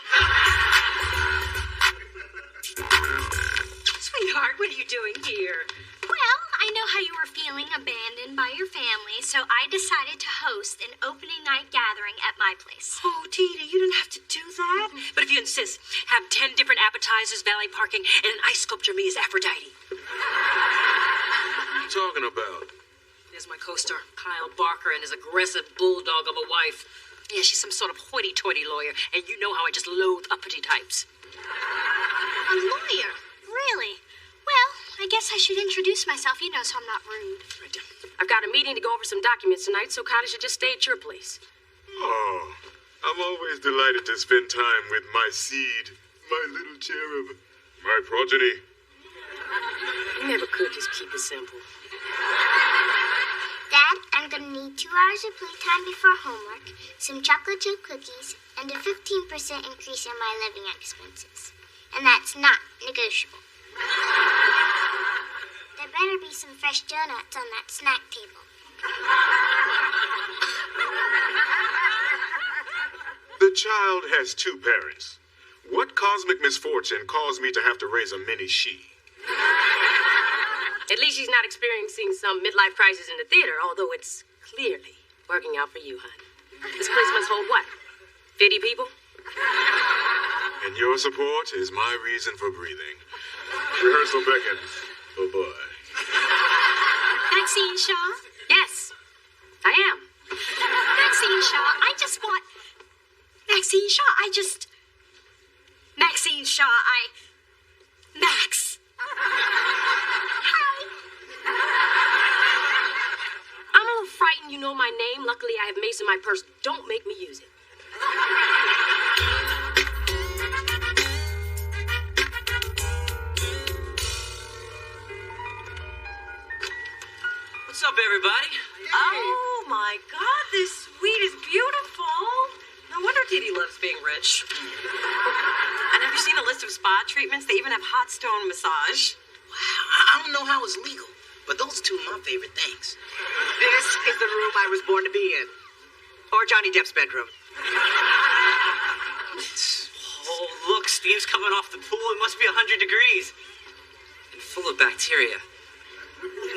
Sweetheart, what are you doing here? Well, I know how you were feeling abandoned by your family, so I decided to host an opening night gathering at my place. Oh, Tita, you didn't have to do that. But if you insist, have 10 different appetizers, valet parking, and an ice sculpture me as Aphrodite. What are you talking about? There's my co-star, Kyle Barker, and his aggressive bulldog of a wife. Yeah, she's some sort of hoity-toity lawyer, and you know how I just loathe uppity types. A lawyer? Really? Well, I guess I should introduce myself, you know, so I'm not rude. Right. I've got a meeting to go over some documents tonight, so Kylie should just stay at your place. Oh, I'm always delighted to spend time with my seed, my little cherub, my progeny. You never could just keep it simple. Dad, I'm gonna need 2 hours of playtime before homework, some chocolate chip cookies, and a 15% increase in my living expenses. And that's not negotiable. There better be some fresh donuts on that snack table. The child has 2 parents. What cosmic misfortune caused me to have to raise a mini she? At least she's not experiencing some midlife crisis in the theater, although it's clearly working out for you, hon. This place must hold what? 50 people? And your support is my reason for breathing. Rehearsal beckons. Oh boy. Maxine Shaw? Yes, I am. Maxine Shaw, Maxine Shaw, Max. Hi. I'm a little frightened you know my name. Luckily, I have Mace in my purse. Don't make me use it. What's up, everybody? Oh my God, this suite is beautiful. No wonder Didi loves being rich. And have you seen the list of spa treatments? They even have hot stone massage. Wow, I don't know how it's legal, but those are 2 of my favorite things. This is the room I was born to be in. Or Johnny Depp's bedroom. Oh, look, steam's coming off the pool. It must be 100 degrees. And full of bacteria.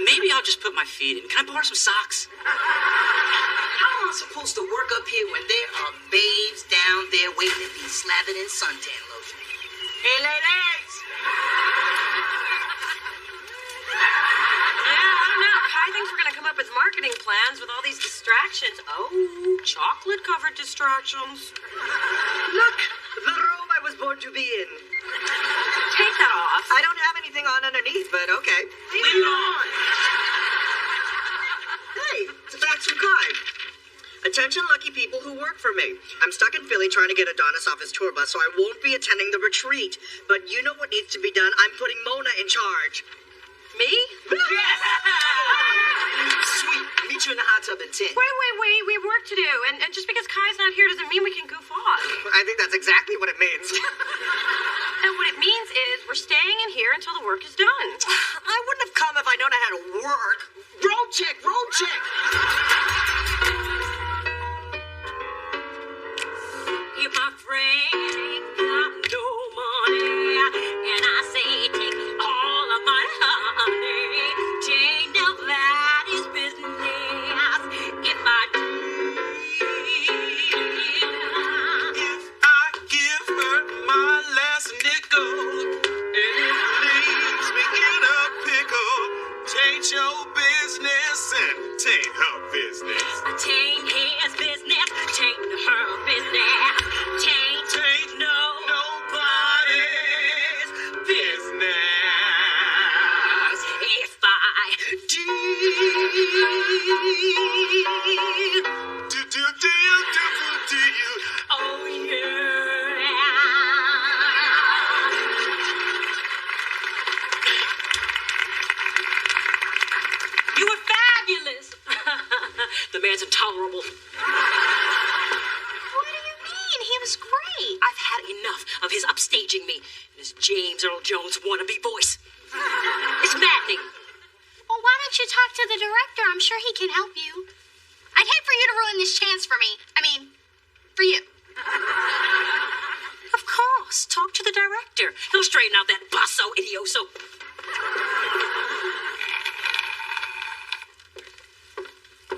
Maybe I'll just put my feet in. Can I borrow some socks? How am I supposed to work up here when there are babes down there waiting to be slathered in suntan lotion? Hey, ladies! Yeah, I don't know. Kai thinks we're gonna come up with marketing plans with all these distractions. Oh, chocolate-covered distractions. Look, the room I was born to be in. Take that off. I don't have anything on underneath, but okay. Leave it on. Hey, it's a fax from Kai. Attention, lucky people who work for me. I'm stuck in Philly trying to get Adonis off his tour bus, so I won't be attending the retreat. But you know what needs to be done? I'm putting Mona in charge. Me? Yes! Sweet. Meet you in the hot tub in 10. Wait. We have work to do. And just because Kai's not here doesn't mean we can goof off. I think that's exactly what it means. And what it means is we're staying in here until the work is done. I wouldn't have come if I'd known I had to work. Road check. You're my friend, ain't got no money. And I say, take all of my honey. Ain't nobody's business if I do. If I give her my last nickel and it leaves me in a pickle, take Tain't her business. Tain't his business. Tain't her business. Tain't nobody's business. If I do you? Oh yeah. You were fabulous. The man's intolerable. What do you mean? He was great. I've had enough of his upstaging me and his James Earl Jones wannabe voice. It's maddening. Well, why don't you talk to the director? I'm sure he can help you. I'd hate for you to ruin this chance for me. I mean, for you. Of course. Talk to the director. He'll straighten out that basso idioso.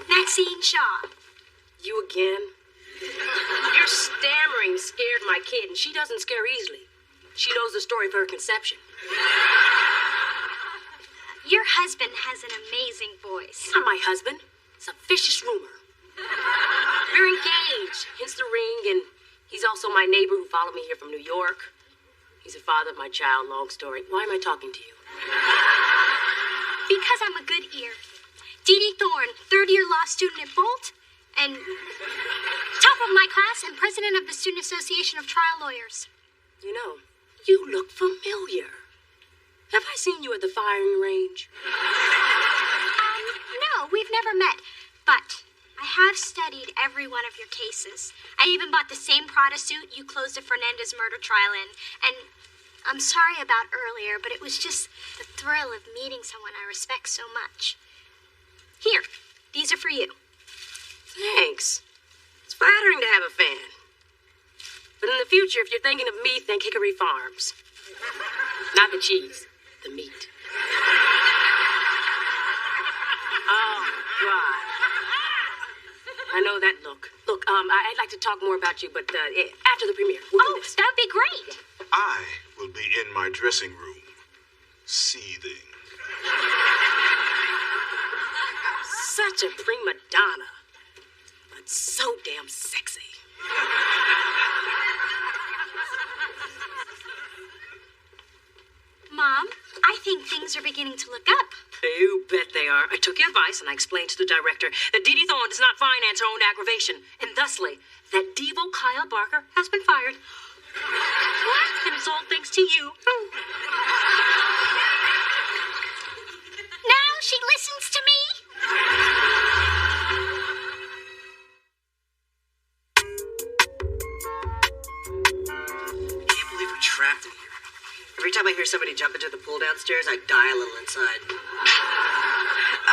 Maxine Shaw. You again? Your stammering scared my kid, and she doesn't scare easily. She knows the story of her conception. Your husband has an amazing voice. He's not my husband. It's a vicious rumor. We're engaged, hence the ring, and he's also my neighbor who followed me here from New York. He's the father of my child, long story. Why am I talking to you? Because I'm a good ear. Dee Dee Thorne, third-year law student at Bolt, and top of my class and president of the Student Association of Trial Lawyers. You know, you look familiar. Have I seen you at the firing range? No, we've never met, but I have studied every one of your cases. I even bought the same Prada suit you closed the Fernandez murder trial in, and I'm sorry about earlier, but it was just the thrill of meeting someone I respect so much. Here, these are for you. Thanks. It's flattering to have a fan. But in the future, if you're thinking of me, think Hickory Farms. Not the cheese, the meat. Oh, God. I know that look. Look, I'd like to talk more about you, but after the premiere. We'll do this. That would be great. I will be in my dressing room, seething. Such a prima donna, but so damn sexy. Mom, I think things are beginning to look up. You bet they are. I took your advice and I explained to the director that Dee Dee Thorne does not finance her own aggravation, and thusly, that Devo Kyle Barker has been fired. What? And it's all thanks to you. Now she listens to me? I can't believe we're trapped in here. Every time I hear somebody jump into the pool downstairs, I die a little inside.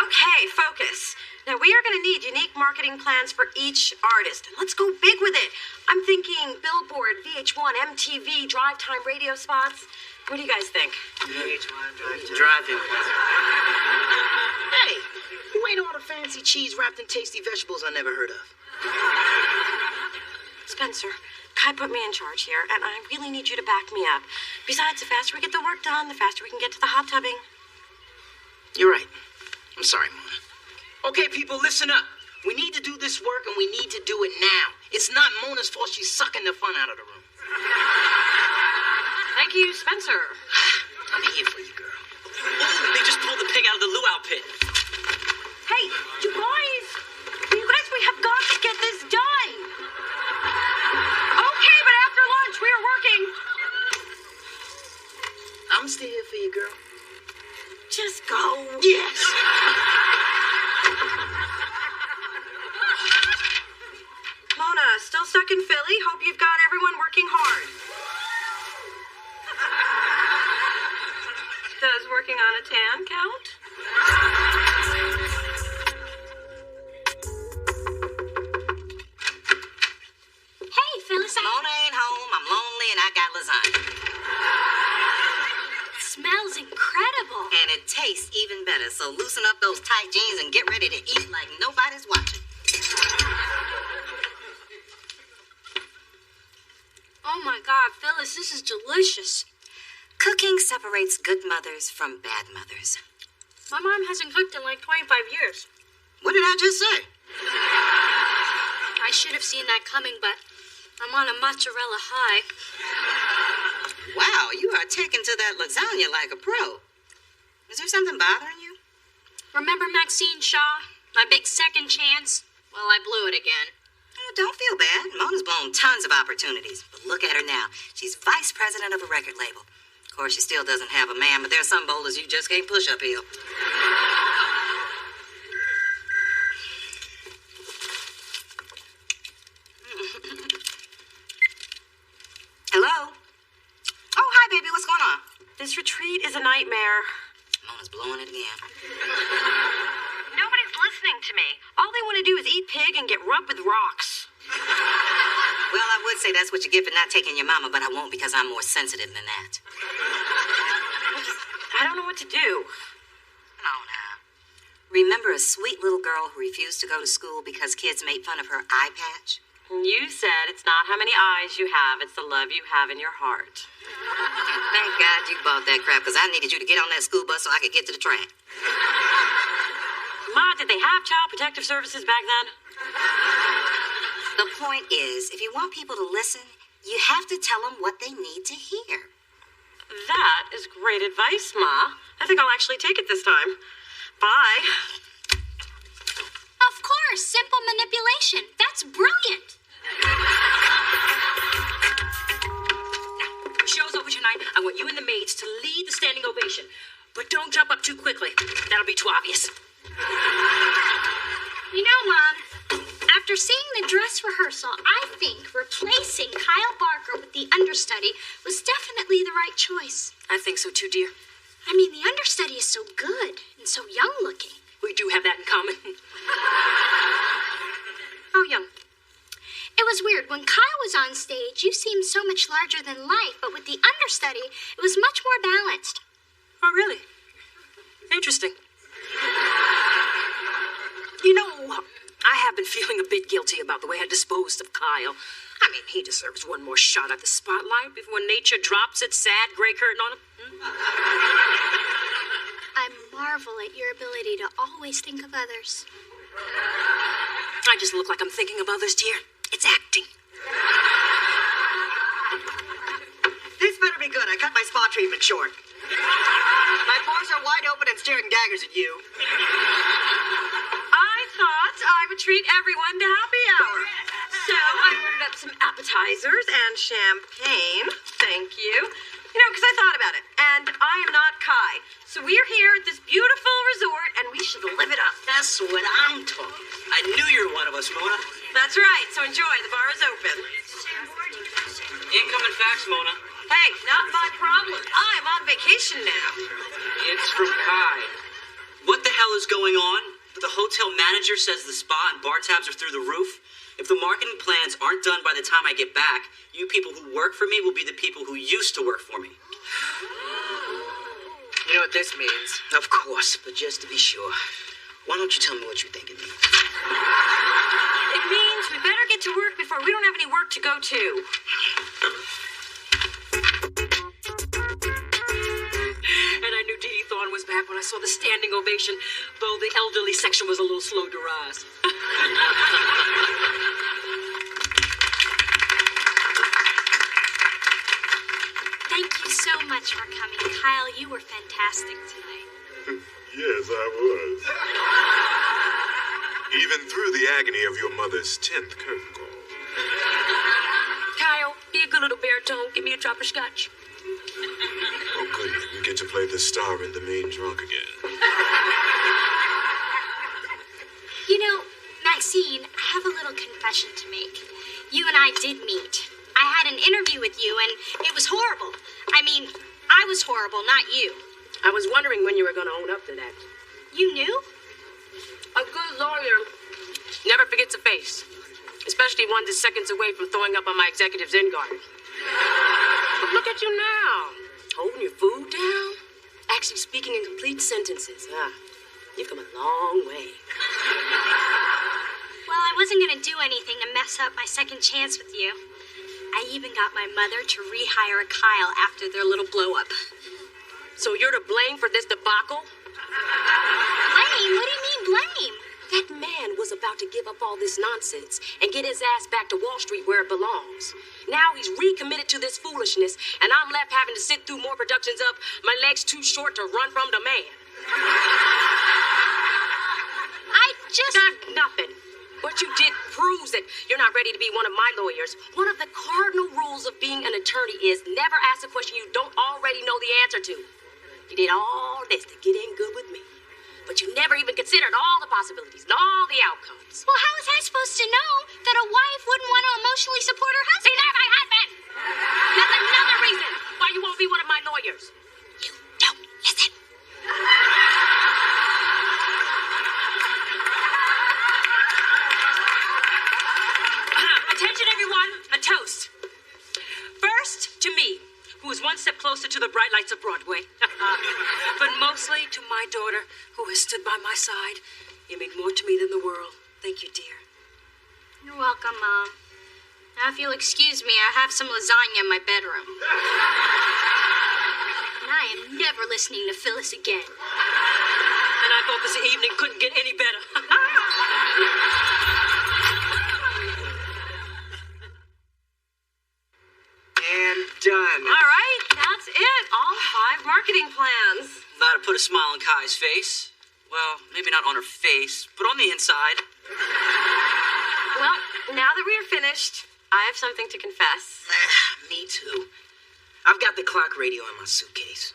Okay, focus. Now, we are going to need unique marketing plans for each artist. And let's go big with it. I'm thinking Billboard, VH1, MTV, drive time radio spots. What do you guys think? VH1, Drive-in. Hey, who ate all the fancy cheese wrapped in tasty vegetables I never heard of? Spencer, Kai put me in charge here, and I really need you to back me up. Besides, the faster we get the work done, the faster we can get to the hot tubbing. You're right. I'm sorry, Mona. Okay, people, listen up. We need to do this work, and we need to do it now. It's not Mona's fault she's sucking the fun out of the room. Thank you, Spencer. I'm here for you, girl. Oh, they just pulled the pig out of the luau pit. Hey, you guys, we have got to get this done. Okay, but after lunch, we are working. I'm still here for you, girl. Just go. Yes. Mona, still stuck in Philly? Hope you've got everyone working hard. Does working on a tan count? Hey, Phyllis, Mona ain't home. I'm lonely and I got lasagna. It smells incredible. And it tastes even better. So loosen up those tight jeans and get ready to eat like nobody's watching. Oh my God, Phyllis, this is delicious. Cooking separates good mothers from bad mothers. My mom hasn't cooked in like 25 years. What did I just say? I should have seen that coming, but I'm on a mozzarella high. Wow, you are taking to that lasagna like a pro. Is there something bothering you? Remember Maxine Shaw? My big second chance? Well, I blew it again. Oh, don't feel bad. Mona's blown tons of opportunities. But look at her now. She's vice president of a record label. Of course, she still doesn't have a man, but there are some boulders you just can't push uphill. Hello? Oh, hi, baby. What's going on? This retreat is a nightmare. Mona's blowing it again. Nobody's listening to me. All they want to do is eat pig and get rubbed with rocks. Well, I would say that's what you get for not taking your mama, but I won't because I'm more sensitive than that. I don't know what to do. Mona, remember a sweet little girl who refused to go to school because kids made fun of her eye patch? You said it's not how many eyes you have, it's the love you have in your heart. And thank God you bought that crap, because I needed you to get on that school bus so I could get to the track. Ma, did they have child protective services back then? The point is, if you want people to listen, you have to tell them what they need to hear. That is great advice, Ma. I think I'll actually take it this time. Bye. Of course, simple manipulation. That's brilliant. Now, the show's over tonight. I want you and the maids to lead the standing ovation. But don't jump up too quickly. That'll be too obvious. You know, Mom, after seeing the dress rehearsal, I think replacing Kyle Barker with the understudy was definitely the right choice. I think so too, dear. I mean, the understudy is so good and so young looking. We do have that in common. How young? It was weird. When Kyle was on stage, you seemed so much larger than life, but with the understudy, it was much more balanced. Oh, really? Interesting. You know, I have been feeling a bit guilty about the way I disposed of Kyle. I mean, he deserves one more shot at the spotlight before nature drops its sad gray curtain on him. I marvel at your ability to always think of others. I just look like I'm thinking of others, dear. It's acting. This better be good. I cut my spa treatment short. My pores are wide open and staring daggers at you. I thought I would treat everyone to happy hour. So I ordered up some appetizers and champagne. Thank you. You know, because I thought about it. And I am not Kai. So we're here at this beautiful resort, and we should live it up. That's what I'm talking. I knew you were one of us, Mona. That's right. So enjoy. The bar is open. Incoming fax, Mona. Hey, not my problem. I'm on vacation now. It's from Kai. What the hell is going on? The hotel manager says the spa and bar tabs are through the roof. If the marketing plans aren't done by the time I get back, you people who work for me will be the people who used to work for me. You know what this means? Of course, but just to be sure, why don't you tell me what you think it means? It means we better get to work before we don't have any work to go to. And I knew Dee Dee Thorne was back when I saw the standing ovation, though the elderly section was a little slow to rise. Thank you so much for coming, Kyle. You were fantastic tonight. Yes, I was. Even through the agony of your mother's 10th curtain call. Kyle, be a good little baritone. Give me a drop of scotch. Oh, good. We get to play the star in the main drunk again. You know, Maxine, I have a little confession to make. You and I did meet. I had an interview with you, and it was horrible. I mean, I was horrible, not you. I was wondering when you were going to own up to that. You knew? A good lawyer never forgets a face, especially one that's seconds away from throwing up on my executive's end guard. But look at you now, holding your food down, actually speaking in complete sentences. You've come a long way. Well, I wasn't going to do anything to mess up my second chance with you. I even got my mother to rehire Kyle after their little blow-up. So you're to blame for this debacle? Blame? What do you mean blame? That man was about to give up all this nonsense and get his ass back to Wall Street where it belongs. Now he's recommitted to this foolishness, and I'm left having to sit through more productions of My Legs Too Short to Run From the Man. That's nothing. What you did proves that you're not ready to be one of my lawyers. One of the cardinal rules of being an attorney is never ask a question you don't already know the answer to. You did all this to get in good with me, but you never even considered all the possibilities and all the outcomes. Well, how was I supposed to know that a wife wouldn't want to emotionally support her husband? See, there's my husband! That's another reason why you won't be one of my lawyers. You don't listen. Attention, everyone. A toast. First, to me, who is one step closer to the bright lights of Broadway. But mostly to my daughter, who has stood by my side. You mean more to me than the world. Thank you, dear. You're welcome, Mom. Now, if you'll excuse me, I have some lasagna in my bedroom. And I am never listening to Phyllis again. And I thought this evening couldn't get any better. And done. All right, that's it. All 5 marketing plans. That'll put a smile on Kai's face. Well, maybe not on her face, but on the inside. Well, now that we are finished, I have something to confess. Me too. I've got the clock radio in my suitcase.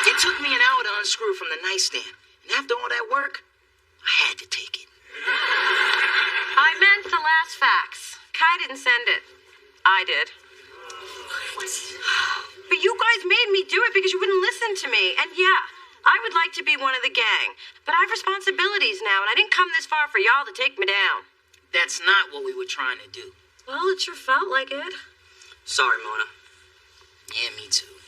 It took me an hour to unscrew from the nightstand, and after all that work, I had to take it. I meant the last fax. Kai didn't send it. I did. But you guys made me do it because you wouldn't listen to me. And yeah, I would like to be one of the gang. But I have responsibilities now, and I didn't come this far for y'all to take me down. That's not what we were trying to do. Well, it sure felt like it. Sorry, Mona. Yeah, me too.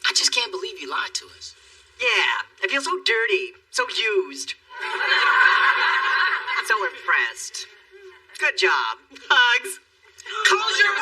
I just can't believe you lied to us. Yeah, I feel so dirty, so used. So impressed. Good job. Hugs. Close your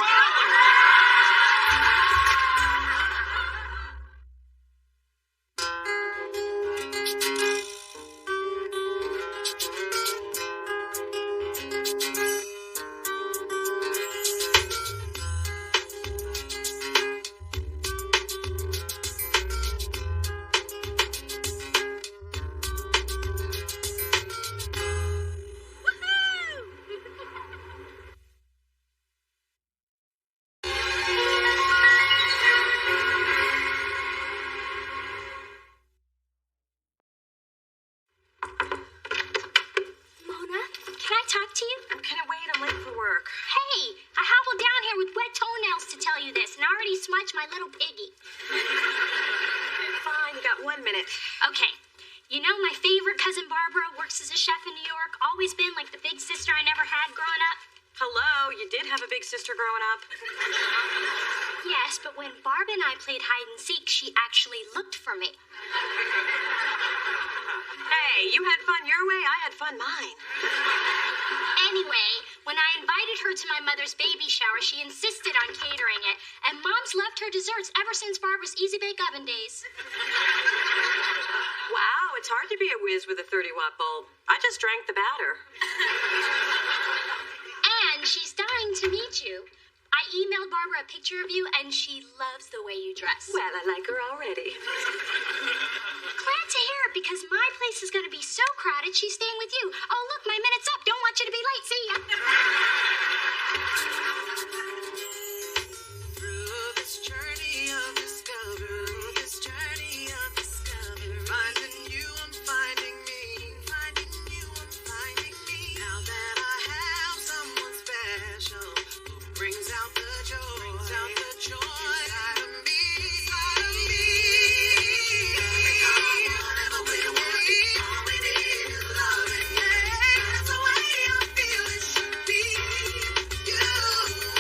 my little piggy. Fine, you got 1 minute. Okay. You know my favorite cousin Barbara works as a chef in New York. Always been like the big sister I never had growing up. Hello, you did have a big sister growing up. Yes, but when Barb and I played hide and seek, she actually looked for me. Hey, you had fun your way, I had fun mine. Anyway, when I invited her to my mother's baby shower, she insisted on catering it, and Mom's loved her desserts ever since Barbara's Easy Bake Oven days. Wow, it's hard to be a whiz with a 30-watt bulb. I just drank the batter. And she's dying to meet you. I emailed Barbara a picture of you, and she loves the way you dress. Well, I like her already. Glad to hear it, because my place is going to be so crowded, she's staying with you. Oh, look, my minute's up. Don't want you to be late. See ya. Through this journey of discovery, finding you, I'm finding me. Finding you, I'm finding me. Now that I have someone special who brings out the joy, inside of me. Whatever we want, all we need is love. That's the way I feel it should be. You.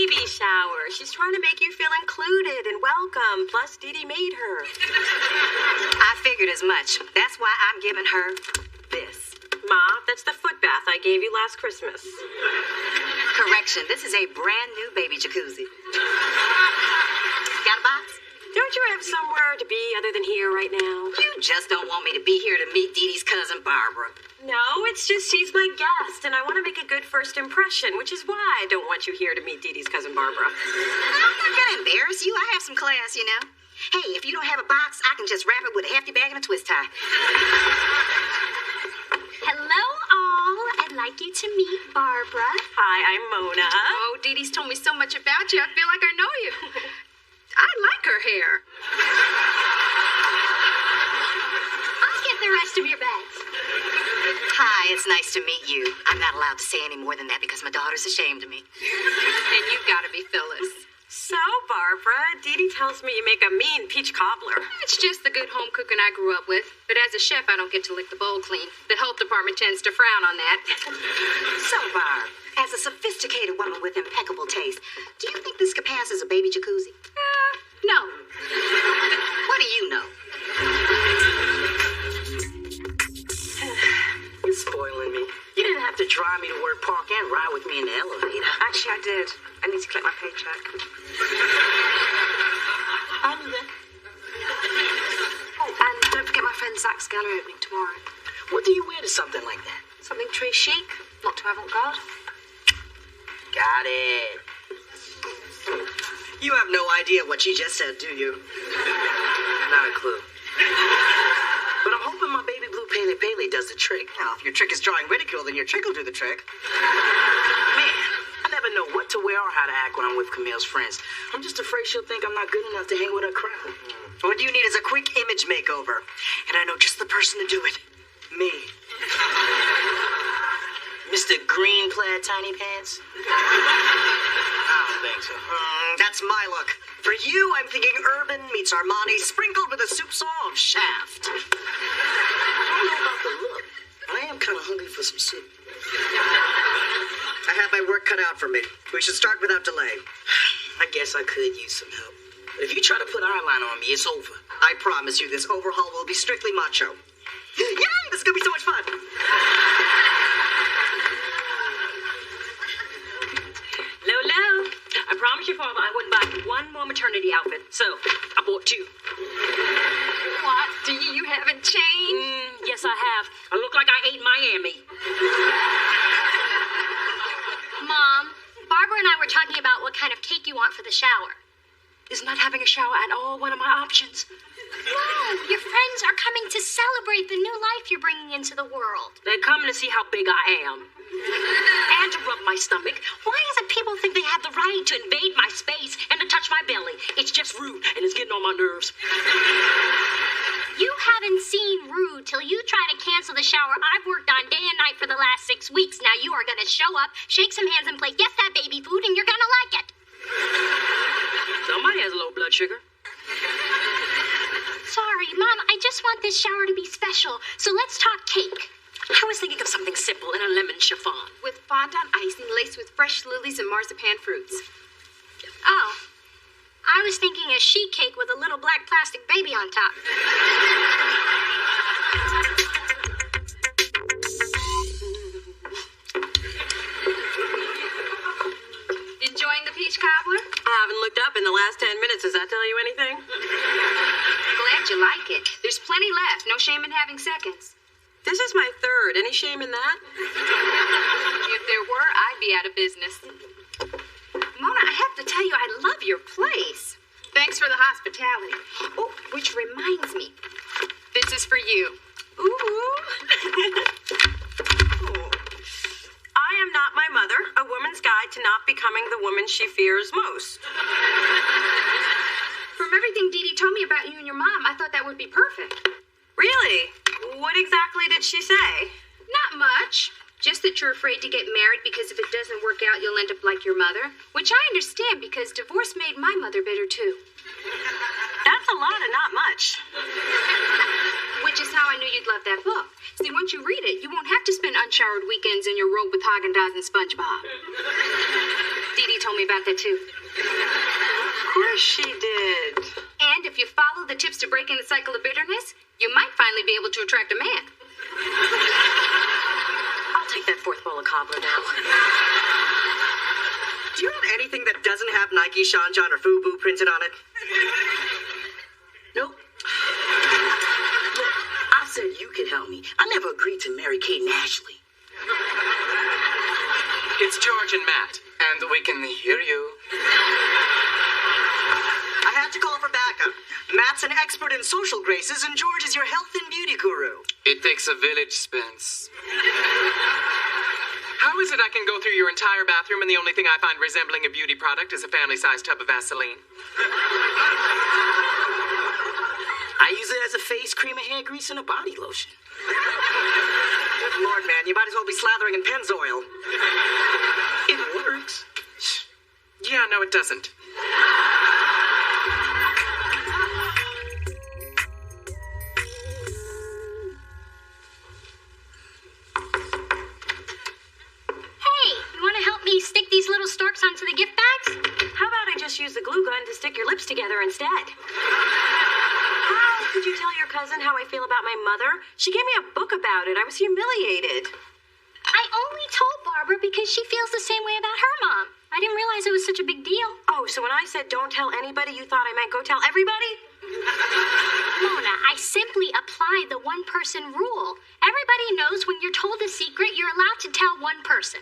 baby shower. She's trying to make you feel included and welcome. Plus, Dee Dee made her. I figured as much. That's why I'm giving her this. Ma, that's the foot bath I gave you last Christmas. Correction, this is a brand new baby jacuzzi. Got a box? Don't you have somewhere to be other than here right now? You just don't want me to be here to meet Dee Dee's cousin Barbara. No, it's just she's my guest, and I want to make a good first impression, which is why I don't want you here to meet Dee Dee's cousin Barbara. I'm not gonna embarrass you. I have some class, you know. Hey, if you don't have a box, I can just wrap it with a hefty bag and a twist tie. Hello, all. I'd like you to meet Barbara. Hi, I'm Mona. Oh, Dee Dee's told me so much about you. I feel like I know you. I like her hair. I'll get the rest of your bags. Hi, it's nice to meet you. I'm not allowed to say any more than that because my daughter's ashamed of me. And you've got to be Phyllis. So, Barbara, Dee Dee tells me you make a mean peach cobbler. It's just the good home cooking I grew up with. But as a chef, I don't get to lick the bowl clean. The health department tends to frown on that. So, Barb, as a sophisticated woman with impeccable taste, do you think this could pass as a baby jacuzzi? No. What do you know? You're spoiling me. You didn't have to drive me to work, park, and ride with me in the elevator. Actually, I did. I need to collect my paycheck. I knew that. Oh, and don't forget my friend Zach's gallery opening tomorrow. What do you wear to something like that? Something très chic, not too avant-garde. Got it. You have no idea what she just said, do you? Not a clue. But I'm hoping my baby blue Pele Pele does the trick. Now, if your trick is drawing ridicule, then your trick will do the trick. Man, I never know what to wear or how to act when I'm with Camille's friends. I'm just afraid she'll think I'm not good enough to hang with her crowd. What you need is a quick image makeover. And I know just the person to do it. Me. Mr. Green Plaid Tiny Pants? I don't think so. That's my look. For you, I'm thinking Urban meets Armani sprinkled with a soup saw of Shaft. I don't know about the look, but I am kind of hungry for some soup. I have my work cut out for me. We should start without delay. I guess I could use some help. But if you try to put eyeliner on me, it's over. I promise you this overhaul will be strictly macho. Yay! This is going to be so much fun. Lolo, I promised your father I wouldn't buy one more maternity outfit, so I bought two. What? You haven't changed? Yes, I have. I look like I ate Miami. Mom, Barbara and I were talking about what kind of cake you want for the shower. Is not having a shower at all one of my options? No, your friends are coming to celebrate the new life you're bringing into the world. They're coming to see how big I am. And to rub my stomach. Why is it people think they have the right to invade my space and to touch my belly? It's just rude, and it's getting on my nerves. You haven't seen rude till you try to cancel the shower I've worked on day and night for the last 6 weeks. Now you are going to show up, shake some hands, and play Guess That Baby Food, and you're going to like it. Somebody has low blood sugar. Sorry, Mom, I just want this shower to be special, so let's talk cake. I was thinking of something simple in a lemon chiffon. With fondant icing laced with fresh lilies and marzipan fruits. Oh, I was thinking a sheet cake with a little black plastic baby on top. Enjoying the peach cobbler? I haven't looked up in the last 10 minutes. Does that tell you anything? Glad you like it. There's plenty left. No shame in having seconds. This is my third. Any shame in that? If there were, I'd be out of business. Mona, I have to tell you, I love your place. Thanks for the hospitality. Oh, which reminds me, this is for you. Ooh. I Am Not My Mother, A Woman's Guide to Not Becoming the Woman She Fears Most. From everything Dee Dee told me about you and your mom, I thought that would be perfect. Really? What exactly did she say? Not much. Just that you're afraid to get married because if it doesn't work out, you'll end up like your mother. Which I understand because divorce made my mother bitter too. That's a lot and not much. With Just how I knew you'd love that book. See, once you read it, you won't have to spend unshowered weekends in your robe with Haagen-Dazs and SpongeBob. Dee Dee told me about that, too. Of course she did. And if you follow the tips to breaking the cycle of bitterness, you might finally be able to attract a man. I'll take that fourth bowl of cobbler now. Do you want anything that doesn't have Nike, Sean John, or FUBU printed on it? Nope. Look, I said you could help me. I never agreed to marry Kate and Ashley. It's George and Matt, and we can hear you. I had to call for backup. Matt's an expert in social graces, and George is your health and beauty guru. It takes a village, Spence. How is it I can go through your entire bathroom and the only thing I find resembling a beauty product is a family-sized tub of Vaseline? I use it as a face cream, a hair grease, and a body lotion. Good Lord, man, you might as well be slathering in Pennzoil. It works. Yeah, no, it doesn't. Stick these little storks onto the gift bags? How about I just use the glue gun to stick your lips together instead? How could you tell your cousin how I feel about my mother? She gave me a book about it. I was humiliated. I only told Barbara because she feels the same way about her mom. I didn't realize it was such a big deal. Oh, so when I said don't tell anybody, you thought I meant go tell everybody? Mona, I simply applied the one-person rule. Everybody knows when you're told a secret, you're allowed to tell one person.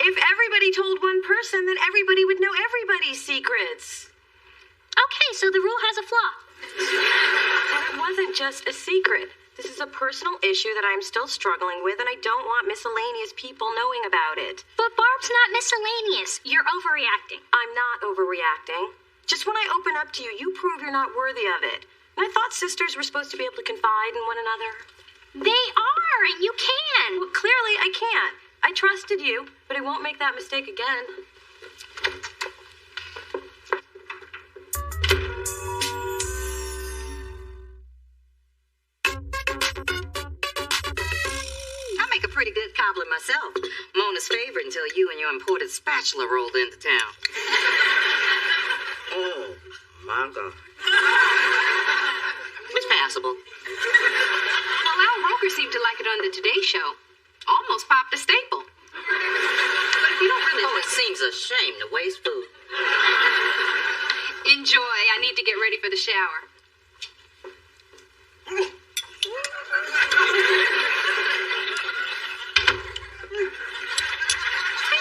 If everybody told one person, then everybody would know everybody's secrets. Okay, so the rule has a flaw. And it wasn't just a secret. This is a personal issue that I'm still struggling with, and I don't want miscellaneous people knowing about it. But Barb's not miscellaneous. You're overreacting. I'm not overreacting. Just when I open up to you, you prove you're not worthy of it. And I thought sisters were supposed to be able to confide in one another. They are, and you can. Well, clearly I can't. I trusted you, but I won't make that mistake again. I make a pretty good cobbler myself. Mona's favorite until you and your imported spatula rolled into town. Oh, my God. It's passable. Well, Al Roker seemed to like it on the Today Show. Almost popped a staple. But if you don't really... Oh, it seems a shame to waste food. Enjoy. I need to get ready for the shower. Hey,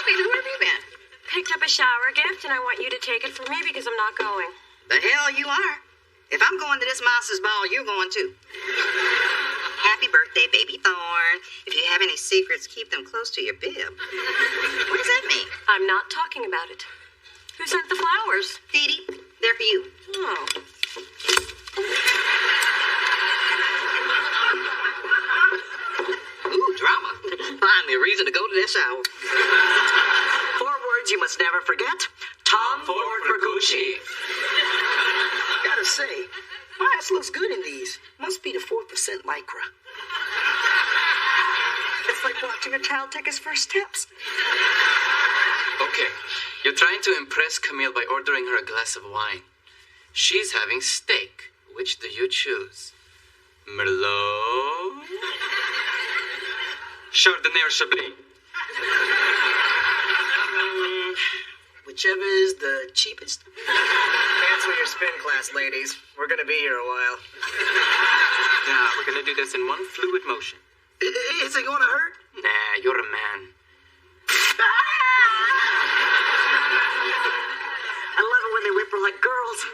baby, where have you been? Picked up a shower gift, and I want you to take it for me because I'm not going. The hell you are. If I'm going to this master's ball, you're going too. Happy birthday, baby Thorn. If you have any secrets, keep them close to your bib. What does that mean? I'm not talking about it. Who sent the flowers? Dee Dee, they're for you. Oh. Ooh, drama. Find me a reason to go to this shower. 4 words you must never forget. Tom Ford Bergucci. Gotta say, my ass looks good in these. Must be the 4% Lycra. It's like watching a child take his first steps. Okay, you're trying to impress Camille by ordering her a glass of wine. She's having steak. Which do you choose? Merlot? Chardonnay or Chablis? Whichever is the cheapest. Cancel your spin class, ladies. We're gonna be here a while. Now, we're gonna do this in one fluid motion. Is it gonna hurt? Nah, you're a man. I love it when they whimper like girls.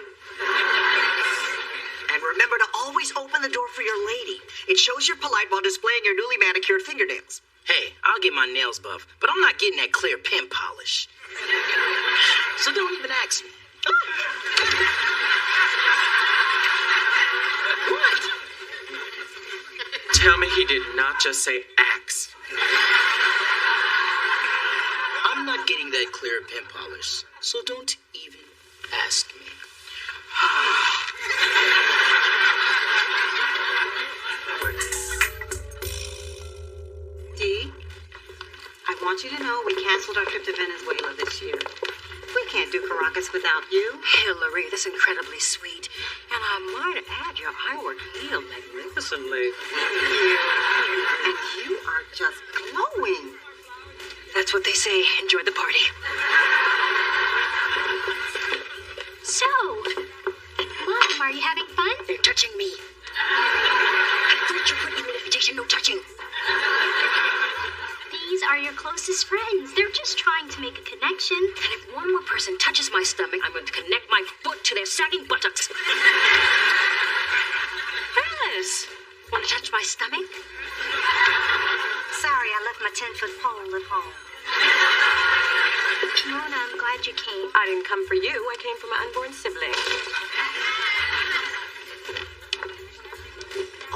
And remember to always open the door for your lady. It shows you're polite while displaying your newly manicured fingernails. Hey, I'll get my nails buff, but I'm not getting that clear pin polish. So don't even ask me. What? Tell me he did not just say axe. I'm not getting that clear pin polish, so don't even ask me. want you to know we canceled our trip to Venezuela this year. We can't do Caracas without you. Hillary, that's incredibly sweet. And I might add, your eyework healed magnificently. And you are just glowing. That's what they say. Enjoy the party. So, Mom, are you having fun? They're touching me. I thought you put in the invitation, no touching. These are your closest friends. They're just trying to make a connection. And if one more person touches my stomach, I'm going to connect my foot to their sagging buttocks. Alice, want to touch my stomach? Sorry, I left my 10-foot pole at home. Mona, I'm glad you came. I didn't come for you. I came for my unborn sibling.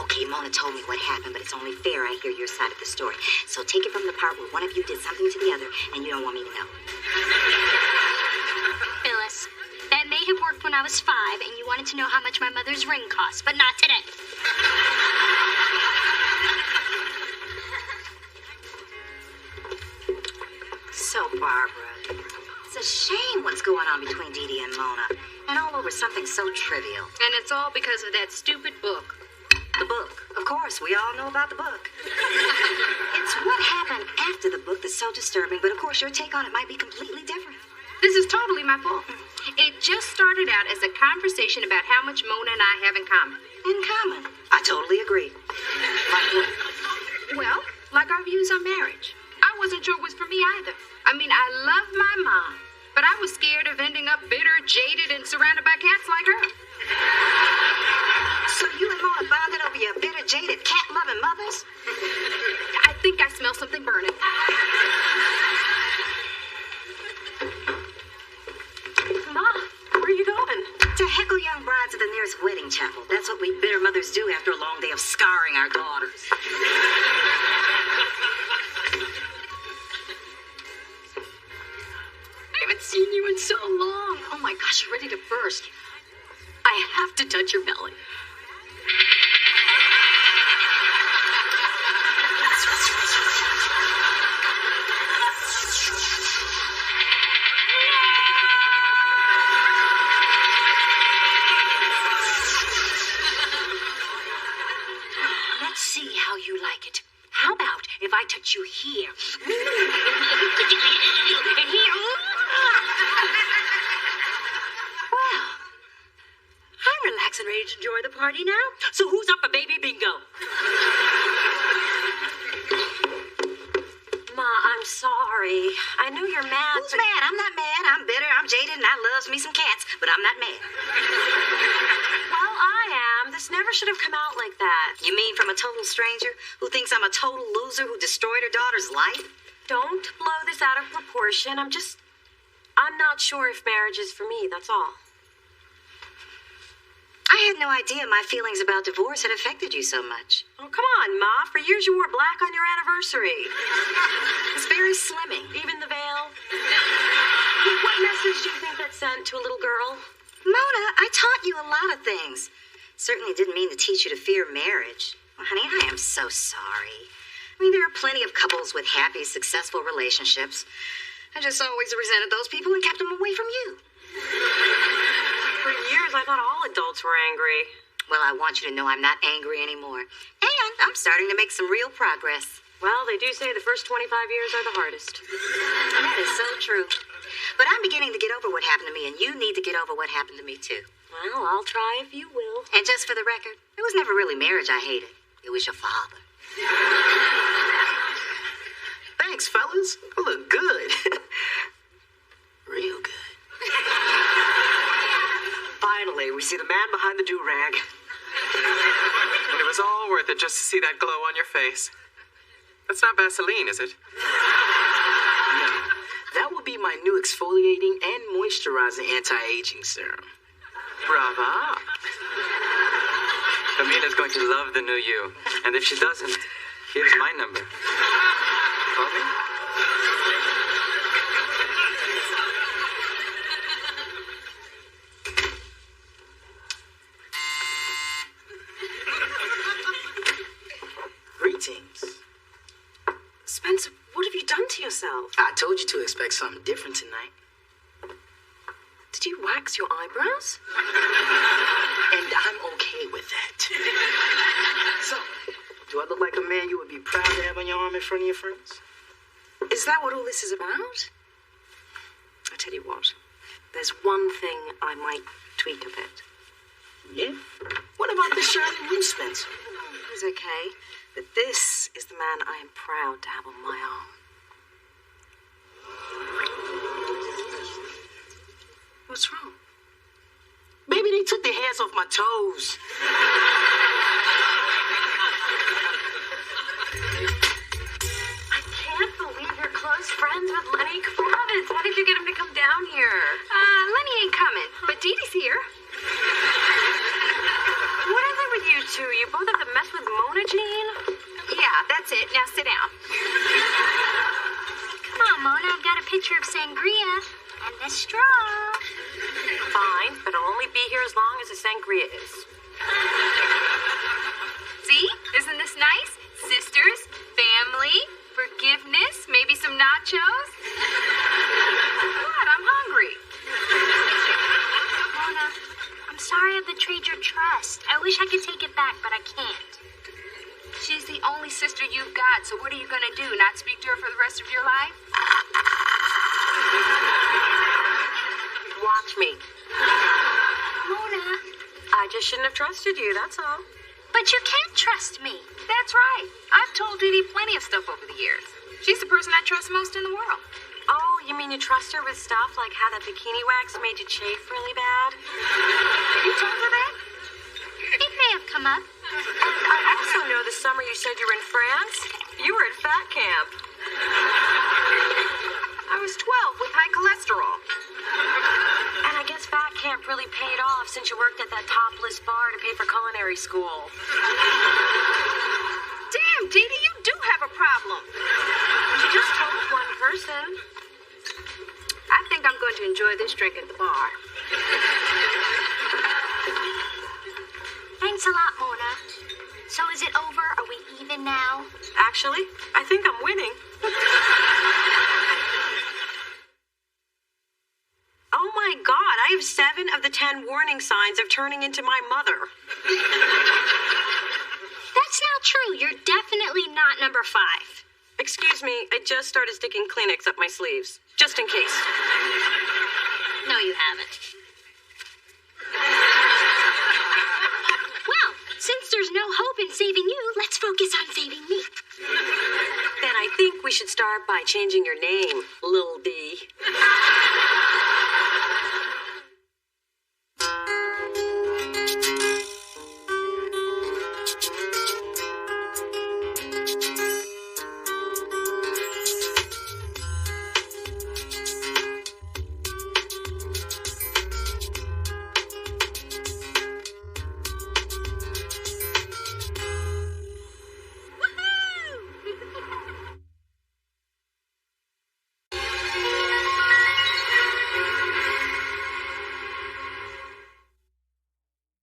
Okay, Mona told me what happened, but it's only fair I hear your side of the story. So take it from the part where one of you did something to the other, and you don't want me to know. Phyllis, that may have worked when I was 5, and you wanted to know how much my mother's ring cost, but not today. So, Barbara, it's a shame what's going on between Dee Dee and Mona, and all over something so trivial. And it's all because of that stupid book. The book. Of course, we all know about the book. It's what happened after the book that's so disturbing, but of course your take on it might be completely different. This is totally my fault. It just started out as a conversation about how much Mona and I have in common. In common? I totally agree. Like what? Well, like our views on marriage. I wasn't sure it was for me either. I mean, I love my mom, but I was scared of ending up bitter, jaded, and surrounded by cats like her. So you and Mona bonded over your bitter, jaded, cat-loving mothers? I think I smell something burning. Ma, where are you going? To heckle young brides at the nearest wedding chapel. That's what we bitter mothers do after a long day of scarring our daughters. I haven't seen you in so long. Oh my gosh, you're ready to burst. I have to touch your belly. Let's see how you like it. How about if I touch you here? And here. Well, I'm relaxed and ready to enjoy the party now. So who's up for baby bingo? Ma, I'm sorry. I know you're mad. Who's mad? I'm not mad. I'm bitter, I'm jaded, and I loves me some cats, but I'm not mad. Well, I am. This never should have come out like that. You mean from a total stranger who thinks I'm a total loser who destroyed her daughter's life? Don't blow this out of proportion. I'm not sure if marriage is for me, that's all. I had no idea my feelings about divorce had affected you so much. Oh, come on, Ma. For years you wore black on your anniversary. It's very slimming. Even the veil. What message do you think that sent to a little girl? Mona, I taught you a lot of things. Certainly didn't mean to teach you to fear marriage. Well, honey, I am so sorry. I mean, there are plenty of couples with happy, successful relationships. I just always resented those people and kept them away from you. For years, I thought all adults were angry. Well, I want you to know I'm not angry anymore. And I'm starting to make some real progress. Well, they do say the first 25 years are the hardest. That is so true. But I'm beginning to get over what happened to me, and you need to get over what happened to me, too. Well, I'll try if you will. And just for the record, it was never really marriage I hated. It was your father. Thanks, fellas. I look good. Real good. Finally, we see the man behind the do-rag. And it was all worth it just to see that glow on your face. That's not Vaseline, is it? No. That will be my new exfoliating and moisturizing anti-aging serum. Brava. Camila's going to love the new you. And if she doesn't, here's my number. Call me. Greetings. Spencer, what have you done to yourself? expect something different tonight. Did you wax your eyebrows? And I'm okay with that. So, do I look like a man you would be proud to have on your arm in front of your friends? Is that what all this is about? I tell you what, there's one thing I might tweak a bit. Yeah? What about the shining blue Spencer? He's okay, but this is the man I am proud to have on my arm. What's wrong? Baby, they took their hands off my toes. I can't believe you're close friends with Lenny Kravitz. How did you get him to come down here? Lenny ain't coming, but Dee Dee's here. What is it with you two? You both have to mess with Mona Jean? Yeah, that's it. Now sit down. Come on, Mona. I've got a picture of sangria and the straw. Fine, but I'll only be here as long as the sangria is. See? Isn't this nice? Sisters, family, forgiveness, maybe some nachos. What? I'm hungry. Mona, I'm sorry I betrayed your trust. I wish I could take it back, but I can't. She's the only sister you've got, so what are you gonna do? Not speak to her for the rest of your life? Watch me. Mona. I just shouldn't have trusted you, that's all. But you can't trust me. That's right. I've told Dee Dee plenty of stuff over the years. She's the person I trust most in the world. Oh, you mean you trust her with stuff like how that bikini wax made you chafe really bad? Have you told her that? It may have come up. And I also know the summer you said you were in France, you were at fat camp. I was 12 with high cholesterol. And I guess fat camp really paid off since you worked at that topless bar to pay for culinary school. Damn, Dee Dee, you do have a problem. You just told one person. I think I'm going to enjoy this drink at the bar. Thanks a lot, Mona. So is it over? Are we even now? Actually, I think I'm winning. Oh my God, I have 7 of the 10 warning signs of turning into my mother. That's not true. You're definitely not number 5. Excuse me, I just started sticking Kleenex up my sleeves, just in case. No, you haven't. Well, since there's no hope in saving you, let's focus on saving me. Then I think we should start by changing your name.